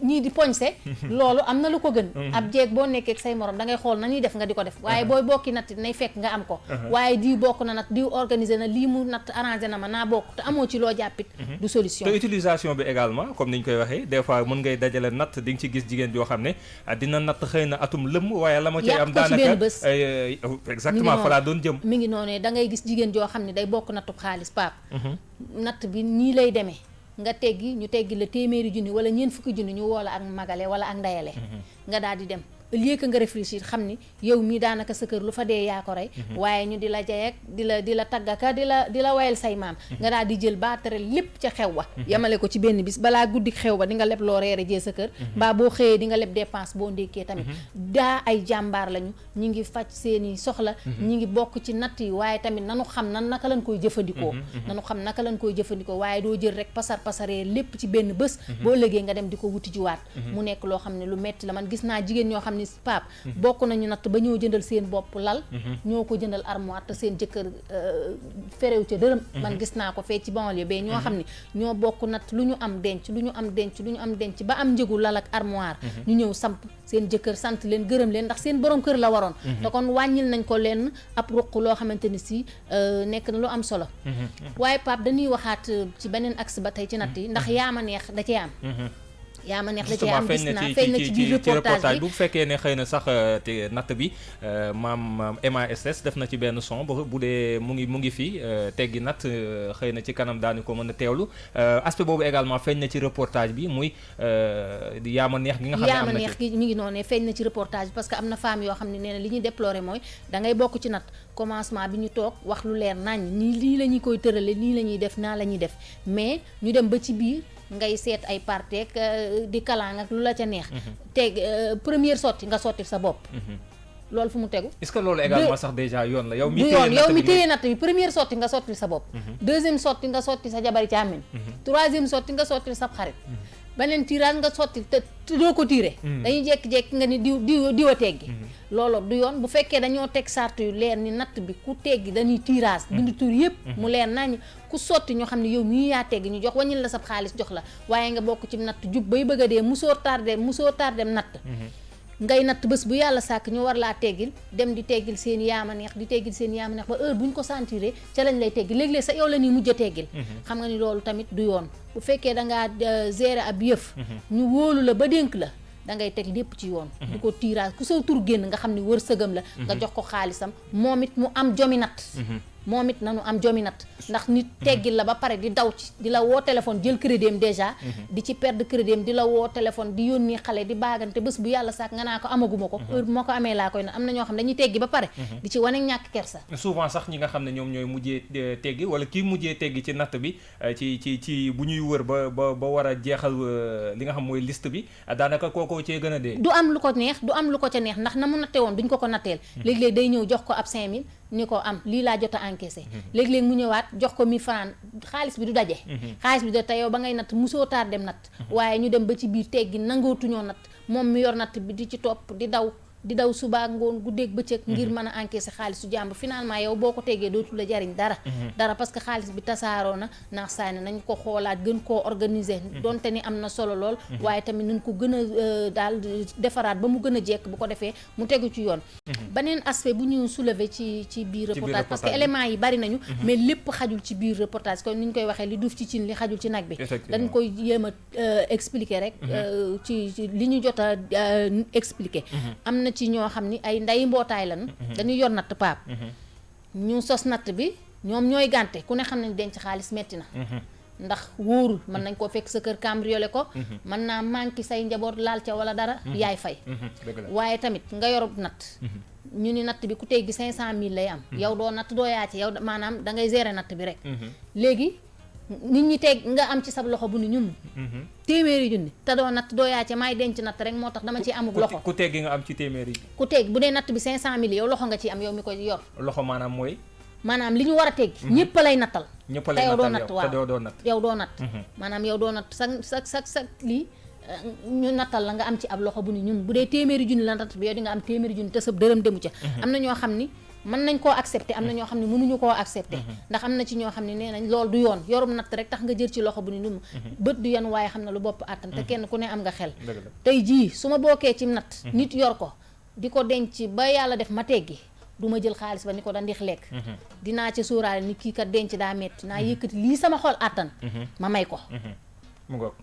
ñii di poñse loolu am na lu ko gën ab jéeg boo nekkee ak say moroom da ngay xool nañuy def nga di ko def waaye booy bokki natt nay fekk nga am ko waaye diw bokk na natt diw organisé na lii mu natt arrangé na ma naa bokk te amoo ci loo jàppit du solution te utilisation bi également comme ni ñu koy waxee des fois mën ngay dajale natt di nga ci gis jigéen joo xam ne dina natt xëy na atum lëmm waaye la ma cay am daanaka exactement fa laa doon jëm mi ngi noonu da ngay gis jigéen joo xam ne day bokk nattub xaalis Pape natt bi nii lay demee nga teggi ñu teggi la téeméeri junni wala ñeent fukki junni ñu woola ak magale wala ak ndayale nga daal di dem au lieu que nga réfléchir xam ni yow mii daanaka sa kër lu fa dee yaa ko rey waaye ñu di la jayek di la taggaka di la wayal say maam nga daal di jël baatare lépp ca xew wa yamale ko ci benn bis balaa guddik xew ba di nga leb loo reere jee sa kër mbaa boo xëyee di nga leb dépense boo ndékkee tamit daa ay jàmbaar lañu ñi ngi faj seeni soxla ñi ngi bokk ci natt yi waaye tamit nanu xam naka lañ koy jëfandikoo waaye doo jël rek pasaree lépp ci benn bés boo lëgee nga dem di ko wuti jiwaat mu nekk loo xam ne lu metti la man gis naa jigéen ñoo xam ne Pape bokk nañu natt ba ñoo jëndal seen bopp lal ñoo ko jëndal armoire te seen jëkkër ferew ca dërëm man gis naa ko fee ci banlieue ba ñoo xam ne ñoo bokk natt lu ñu am denc ba am njëgu lal ak armoire ñu ñëw samp seen jëkkër sant leen gërëm leen ndax seen borom kër la waroon te kon wàññil nañ ko leen ab ruq loo xamante ni si nekk na lu am solo waaye Pape dañuy waxaat ci beneen axe ba tey ci natt yi ndax yaa ma neex da cee am yaa ma neex da cee am gis naa feeñ na ci biir reportage bi bu fekkee ne xëy na sax te natt bi maam MASS def na ci benn son bu dee mu ngi fii teggi natt xëy na ci kanam daanu ko mën a teewlu aspect boobu également feeñ na ci reportage bi muy yaa ma neex gi nga xam ne am na ci yaa ma neex gi mi ngi noonu feeñ na ci reportage bi parce que am na femme yoo xam ne nee na li ñuy déplorer mooy da ngay bokk ci natt commencement bi ñu toog wax lu leer nañ nii lii la ñuy koy tërale nii la ñuy def naa la ñuy def mais ñu dem ba ci biir ngay seet ay parteek di kalaan ak lu la ca neex teg première sotti nga sotti sa bopp loolu fu mu tegu est-ce que loolu également sax déjà yoon la yow mi téye natt bi première sotti nga sotti sa bopp deuxième sotti nga sotti sa jabari càmmiñ troisième sotti nga sotti sa xarit beneen tirage nga sotti te doo ko tiire dañuy jekki-jekki nga ni diw a teggi loolu du yoon bu fekkee dañoo teg sart yu leer ni natt bi ku teggi dañuy tirage bindu tur yëpp mu leer nañ ku sotti ñoo xam ne yow mii yaa teggi ñu jox waññil la sab xaalis jox la waaye nga bokk ci natt jub bay bëgg a dee musoo tardem natt ngay natt bés bu yàlla sàkk ñu war laa teggil dem di teggil seen yaama neex di teggil seen yaama neex ba heure bu ñu ko sentiré ca lañ lay teggil léeg-léeg sa yow la nii mujj a teggil xam nga ni loolu tamit du yoon bu fekkee dangaa gérer ab yëf ñu wóolu la ba dénk la da ngay teg lépp ci yoon du ko tirage ku saw tur génn nga xam ni wërsëgam la nga jox ko xaalisam moom it mu am jomi natt moom it nanu am jomi natt ndax nit teggil la ba pare di daw ci di la woo téléphone jël crédit am déjà di ci perdre crédit am di la woo téléphone di yónni xale di baagante bés bu yàlla sàkk nga naa ko amaguma ko heure bu ma ko amee laa koy na am na ñoo xam dañuy teggi ba pare di ci wane ñàkk kersa souvent sax ñi nga xam ne ñoom ñooy mujjee teggi wala kii mujjee teggi ci natt bi ci bu ñuy wër ba war a jeexal li nga xam mooy liste bi daanaka kookoo cee gën a dee du am lu ko neex du am lu ko ca neex ndax na mu natte woon duñ ko natteel léeg-léeg day ñëw jox ko ab 5000 ni ko am lii laa jot a encaissé léeg-léeg mu ñëwaat jox ko 1000 francs xaalis bi du daje xaalis bi da te yow ba ngay natt musoo taar dem natt waaye ñu dem ba ci biir teggi nangootuñoo natt moom mi yor natt bi di ci topp di daw suba ngoon guddeeg bëccëg ngir mën a encaisser xaalisu jàmbur finalement yow boo ko teggee dootu la jariñ dara parce que xaalis bi tasaaroo na naax saay na nañ ko xoolaat gën koo organiser donte ni am na solo lool waaye tamit nañ ko gën a daal defaraat ba mu gën a jekk bu ko defee mu tegu ci yoon beneen aspect bu ñu soulever ci biir reportage parce que éléments yi bari nañu mais lépp xajul ci biir reportage kon ni ñu koy waxee li duuf ci cin li xajul ci nag bi dañ koy yéem a expliquer rek ci li ñu jot a expliquer am na ci ñoo xam ni ay nday mbootaay lañu dañuy yor natt paap ñu sos natt bi ñoom ñooy gànte ku ne xam nañ denc xaalis metti na ndax wóorul mën nañ koo fekk sa kër cambriolé ko mën naa manqué say njaboot laal ca wala dara yaay fay waaye tamit nga yorub natt ñu ni natt bi ku teggi 500000 lay am yow doo natt doo yaa ci yow maanaam da ngay gérer natt bi rek léegi nit ñi teg nga am ci sab loxo bu ni ñun téeméeri junni te doo natt doo yaa ci may denc natt rek moo tax dama ci amub loxo ku teggi nga am ci téeméeri ku teg bu dee natt bi 500000 yow loxo nga ci am yow mi koy yor loxo maanaam mooy maanaam li ñu war a teggi ñëpp lay nattal ñëpp lay nattal waaw te doo natt yow doo natt maanaam yow doo natt sa lii ñu nattal la nga am ci ab loxo bu ni ñun bu dee téeméeri junni la natt bi yow di nga am téeméeri junni te sa dërëm demu ca am na ñoo xam ni mën nañ koo accepter am na ñoo xam ne mënuñu koo accepter ndax am na ci ñoo xam ne nee nañ loolu du yoon yorum natt rek tax nga jël ci loxo bu ni num bët du yan waaye xam na lu bopp àttan te kenn ku ne am nga xel tey jii su ma bokkee ci natt nit yor ko di ko denc ba yàlla def ma teggi du ma jël xaalis ba ni ko da ndix lekk dinaa ci suuraale ni kii kat denc daa metti naa yëkkati lii sama xol àttan ma may ko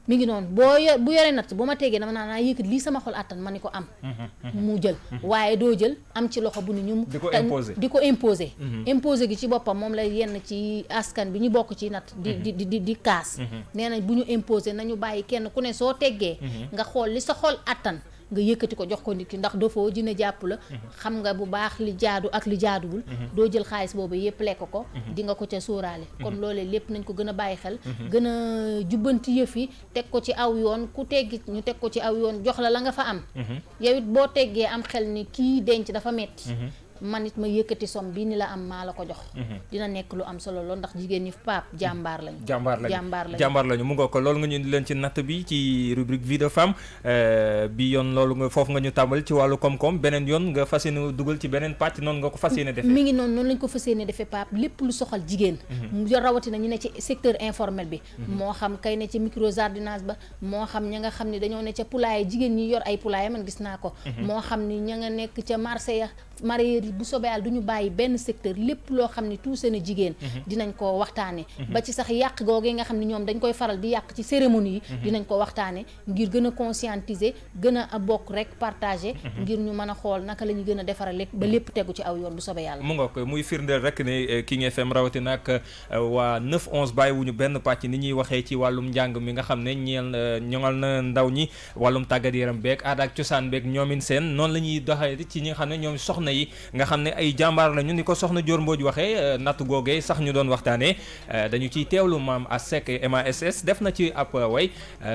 mi ngi noonu bu yoree natt bu ma tegee dama naa yëkkati lii sama xol àttan ma ni ko am mu jël waaye doo jël am ci loxo bu ni ñum di ko imposer gi ci boppam moom la yenn ci askan bi ñu bokk ci natt di kaas nee nañ bu ñu imposer nañu bàyyi kenn ku ne soo teggee nga xool li sa xol àttan nga yëkkati ko jox ko nit ki ndax dafoo dina jàpp la xam nga bu baax li jaadu ak li jaaduwul doo jël xaalis boobu yëpp lekk ko di nga ko ca sóoraale kon loolee lépp nañ ko gën a bàyyi xel gën a jubbanti yëf yi teg ko ci aw yoon ku teggi ñu teg ko ci aw yoon jox la nga fa am yow it boo teggee am xel ni kii denc dafa metti man it ma yëkkati som bii ni la am maa la ko jox dina nekk lu am solo lool ndax jigéen ñi paap jàmbaar lañu mu nga ko loolu nga ñu leen ci natt bi ci rubrique vie de femme bi yoon loolu nga foofu nga ñu tàmbal ci wàllu koom-koom beneen yoon nga fas yéene dugal ci beneen pàcc noonu nga ko fas yéene defee mi ngi noonu lañ ko fas yéene defee paap lépp lu soxal jigéen rawatina ñu ne ci secteur informel bi moo xam kay ne ci micro jardinage ba moo xam ña nga xam ne dañoo ne ca poulailler jigéen ñi yor ay poulailler man gis naa ko moo xam ni ña nga nekk ca marché ya mareyeur bu soobee yàlla du ñu bàyyi benn secteur lépp loo xam ne tuuse na jigéen dinañ ko waxtaane ba ci sax yàq googee nga xam ne ñoom dañ koy faral di yàq ci cérémonie yi dinañ ko waxtaane ngir gën a conscientiser gën a bokk rek partager ngir ñu mën a xool naka la ñu gën a defarale ba lépp tegu ci aw yoon bu soobee yàlla mu nga ko muy firndeel rek ne King FM rawatina ak waa 9-11 bàyyiwuñu benn pàcc ni ñuy waxee ci wàllum njàng mi nga xam ne ñoŋal na ndaw ñi wàllum tàggat yaram beeg aada ak cosaan beeg ñoomin seen noonu la ñuy doxee ci ñi nga xam ne ñoom soxna yi nga xam ne ay jàmbaar lañu ni ko soxna Dior Mbodj waxee natt googee sax ñu doon waxtaanee dañu ciy teewlu maam Asek MASS def na ci ab way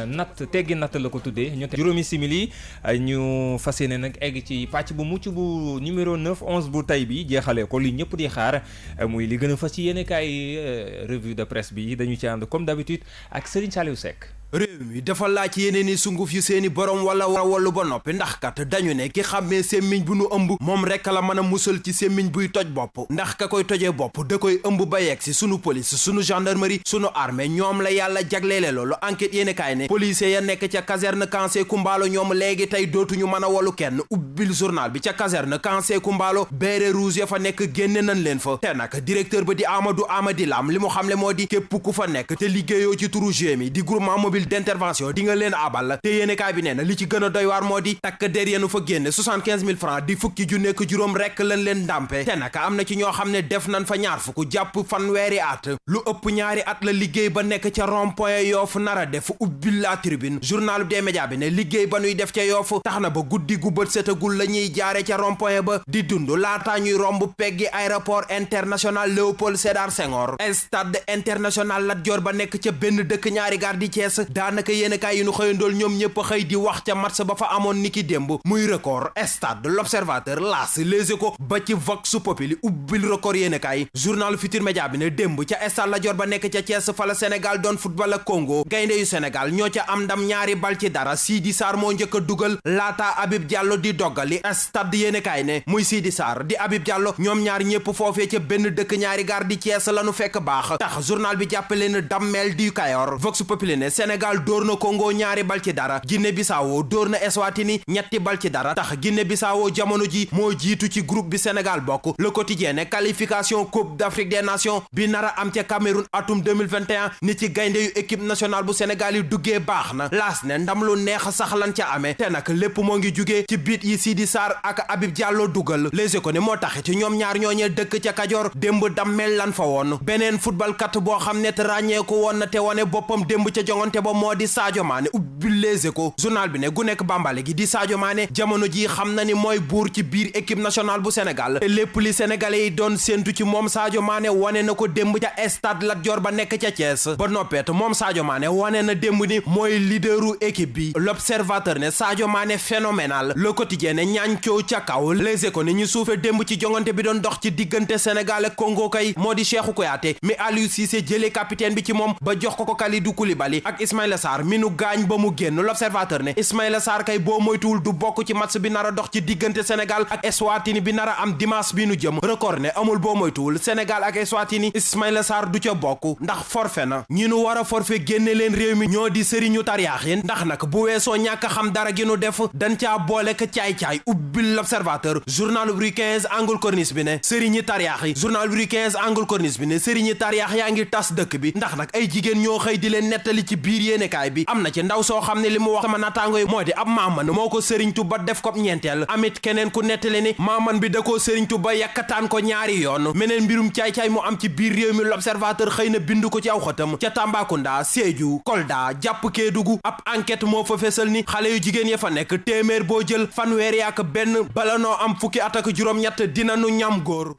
natt teggi natt la ko tuddee ñu juróomi simili ñu fas yéene nag egg ci pàcc bu mucc bu numéro 9-11 bu tay bi jeexalee ko li ñëpp di xaar muy li gën a fas yéene kaay revue de presse bi dañu ci ànd comme d'habitude ak Serigne Saliou Seck. réew mi dafa laaj yeneen i sunguf yu seeni borom wala wallu ba noppi ndax kat dañu ne ki xàmmee sémmiñ bu nu ëmb moom rek la mën a musal ci sémmiñ buy toj bopp ndax ka koy tojee bopp da koy ëmb ba yegg si sunu police sunu gendarmerie sunu armée ñoom la yàlla jagleele loolu enquête yéeni kaay ne policiers ya nekk ca caserne Camp Sékou Mballo ñoom léegi tey dootuñu mën a wallu kenn ubbil journal bi ca caserne Camp Sékou Mballo béret rouge ya fa nekk génne nañ leen fa te nag directeur ba di Amadou Amady Lam li mu xamle moo di képp ku fa nekk te liggéeyoo ci turu GMI di groupement mobile d'intervention di nga leen abal te yéeni kaay bi nee na li ci gën a doy waar moo di takk der yenu fa génne 75 000 francs di fukki ju nekk juróom rekk lañ leen ndàmpe te nag am na ci ñoo xam ne def nañ fa ñaar fukk jàpp fanweeri at lu ëpp ñaari at la liggéey ba nekk ca rond-point Yoff nara def ubbil la tribune journal des médias bi ne liggéey ba nuy def ca Yoff tax na ba guddi gu bët setagul la ñuy jaare ca rond-point ba di dund laataa ñuy romb peggi aéroport international Léopold Sédar Senghor stade international Lat Dior ba nekk ca benn dëkk ñaari gaar di Thiès daanaka yéenekaay yi nu xëyandool ñoom ñëpp xëy di wax ca match ba fa amoon niki démb muy record stade l'observateur L'As Les Échos ba ci Vox Populi ubbil record yéenekaay journal Futur Média bi ne démb ca stade Lat Dior ba nekk ca Thiès fa la Sénégal doon football ak Congo gaynde yu Sénégal ñoo ca am ndam ñaari bal ci dara Sidi Sarr moo njëkk a dugal laata Habib Diallo di doggali stade yéenekaay ne muy Sidi Sarr di Habib Diallo ñoom ñaar ñëpp foofee ca benn dëkk ñaari gaar di Thiès lañu fekk baax tax journal bi jàppale ne Damel du Kayor Vox Populi ne Sénégal dóor na Congo ñaari bal ci dara Guinée Bissau dóor na Eswatini ñetti bal ci dara tax Guinée Bissau jamono ji moo jiitu ci groupe bi Sénégal bokk Le Quotidien ne qualification Coupe d'Afrique des Nations bi nara am ca Cameroun atum 2021 ni ci gaynde yu équipe nationale bu Sénégal yi duggee baax na laas ne ndam lu neex sax lan ca amee te nag lépp moo ngi jugee ci biit yi Sidi Sarr ak Habib Diallo dugal Les Échos ne moo tax ci ñoom ñaar ñooñee dëkk ca Kajoor démb Damel lan fa woon beneen football kat boo xam ne te ràññeeku woon na te wane boppam démb ca jongante ba moo di Sadio Mané ubbil Les Échos journal bi ne gu nekk bambale gi di Sadio Mané jamono ji xam na ni mooy buur ci biir équipe nationale bu Sénégal te lépp li sénégalais yi doon séentu ci moom Sadio Mané wane na ko démb ca stade Lat Dior ba nekk ca Thiès ba noppeet moom Sadio Mané wane na démb ni mooy leaderu équipe bi l'observateur ne Sadio Mané phénoménal Le Quotidien ne ñaancoo ca kaw Les Échos ne ñu suufe démb ci jongante bi doon dox ci diggante Sénégal ak Congo kay moo di Cheikhou Kouyaté mi Aliou Cissé jëlee capitaine bi ci moom ba jox ko Kalidou Koulibaly ak Ismaïla Sarr mi nu gaañ ba mu génn l'observateur ne Ismaïla Sarr kay boo moytuwul du bokk ci match bi nar a dox ci diggante Sénégal ak Eswatini bi nar a am dimanche bi nu jëm record ne amul boo moytuwul Sénégal ak Eswatini Ismaïla Sarr du ca bokk ndax forfait na ñi nu war a forfait génne leen réew mi ñoo di sëriñu tariyaax yi ndax nag bu weesoo ñàkk xam dara gi nu def dañ caa boole ka caay-caay ubbil l'observateur journal Rue 15 angle corniche bi ne sëriñi tariyaax yi journal Rue 15 angle corniche bi ne sëriñi tariyaax yaa ngi tas dëkk bi ndax nag ay jigéen ñoo xëy di leen nettali ci biir yéenekaay bi am na ci ndaw soo xam ne li mu wax sama naataango yi moo di ab maaman moo ko sëriñtu ba def ko ñeenteel amit keneen ku nettali ni maaman bi da koo sëriñtu ba yakkataan ko ñaari yoon meneen mbirum caay-caay mu am ci biir réew mi l'observateur xëy na bindu ko ci aw xëtam ca Tambacounda Sédhiou Kolda jàpp Kédougou ab enquête moo fa fesal ni xale yu jigéen ya fa nekk téeméer boo jël fanweer ak benn bala noo am fukki at ak juróom-ñett dina nu ñam góor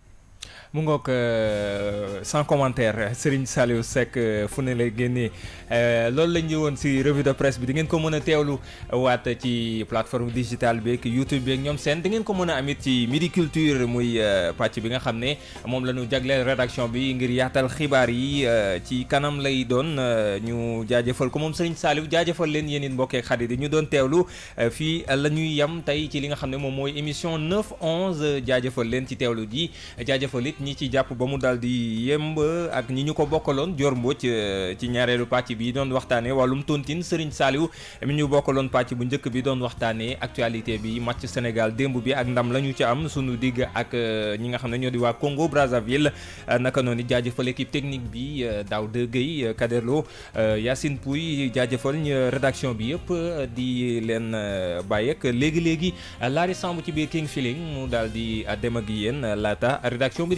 mu ngoog sans commentaire Serigne Saliou Seck fu ne lay génnee loolu lañ ñëwoon si revue de presse bi di ngeen ko mën a teewlu waat ci plateforme digitale bi ak YouTube bi ak ñoom seen di ngeen ko mën a amit ci Midi Culture muy pàcc bi nga xam ne moom la ñu jagleel rédaction bi ngir yaatal xibaar yi ci kanam lay doon ñu jaajëfal ko moom Serigne Saliou jaajëfal leen yéen it mbokk ak xarit yi ñu doon teewlu fii la ñuy yem tey ci li nga xam ne moom mooy émission 9-11 jaajëfal leen ci teewlu ji jaajëfal it ñi ci jàpp ba mu daal di yemb ak ñi ñu ko bokkaloon Dior Mbodj ci ñaareelu pàcc bi doon waxtaanee wàllum tontine Serigne Saliou mi ñu bokkaloon pàcc bu njëkk bi doon waxtaanee actualité bi match Sénégal démb bi ak ndam la ñu ci am sunu digg ak ñi nga xam ne ñoo di waa Congo Brazzaville naka noonu jaajëfal équipe technique bi Daouda Gueye Kaderlo Yacine Pouy jaajëfal rédaction bi yëpp di leen bàyyi ak léegi-léegi Lari Samb ci biir King Feeling mu daal di dem ak yéen laata rédaction bi